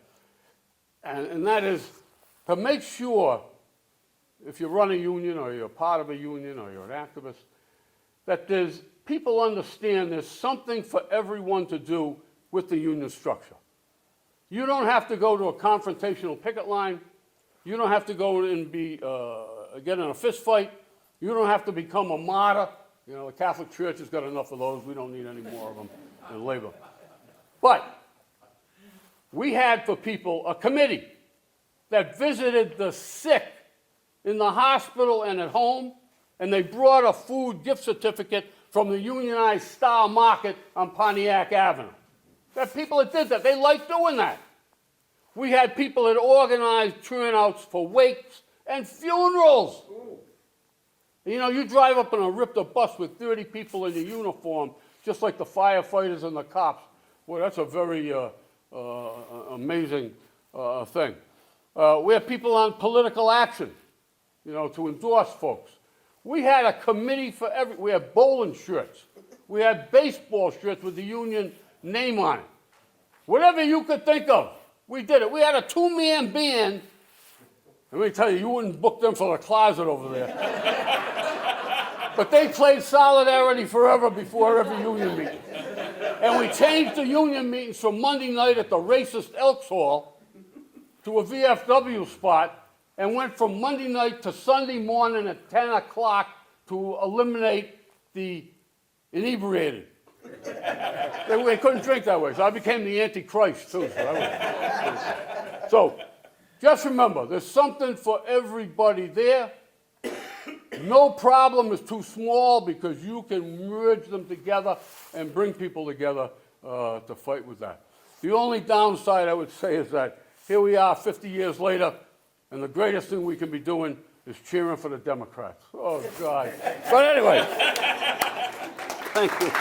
And that is to make sure, if you run a union or you're part of a union or you're an activist, that people understand there's something for everyone to do with the union structure. You don't have to go to a confrontational picket line. You don't have to go and get in a fist fight. You don't have to become a martyr. You know, the Catholic Church has got enough of those. We don't need any more of them in labor. But we had for people a committee that visited the sick in the hospital and at home, and they brought a food gift certificate from the unionized Star Market on Pontiac Avenue. There are people that did that. They liked doing that. We had people that organized turnouts for wakes and funerals. You know, you drive up in a RIFTHP bus with 30 people in the uniform, just like the firefighters and the cops. Boy, that's a very amazing thing. We have people on political action, you know, to endorse folks. We had a committee for we had bowling shirts. We had baseball shirts with the union name on it. Whatever you could think of, we did it. We had a two-man band. Let me tell you, you wouldn't book them for the closet over there. But they played Solidarity Forever before every union meeting. And we changed the union meetings from Monday night at the racist Elks Hall to a VFW spot, and went from Monday night to Sunday morning at 10 o'clock to eliminate the inebriated. They couldn't drink that way, so I became the Antichrist too. So just remember, there's something for everybody there. No problem is too small because you can merge them together and bring people together to fight with that. The only downside I would say is that here we are 50 years later, and the greatest thing we can be doing is cheering for the Democrats. Oh, God. But anyway, thank you.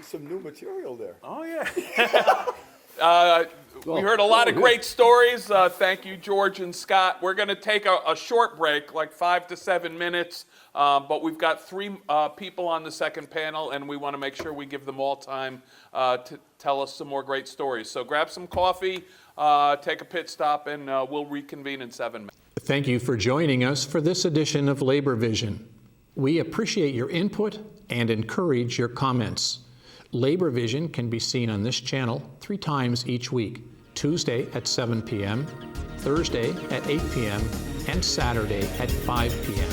Some new material there. Oh, yeah. We heard a lot of great stories. Thank you, George and Scott. We're going to take a short break, like 5 to 7 minutes, but we've got 3 people on the second panel, and we want to make sure we give them all time to tell us some more great stories. So grab some coffee, take a pit stop, and we'll reconvene in 7 minutes. Thank you for joining us for this edition of Labor Vision. We appreciate your input and encourage your comments. Labor Vision can be seen on this channel 3 times each week: Tuesday at 7 p.m., Thursday at 8 p.m., and Saturday at 5 p.m.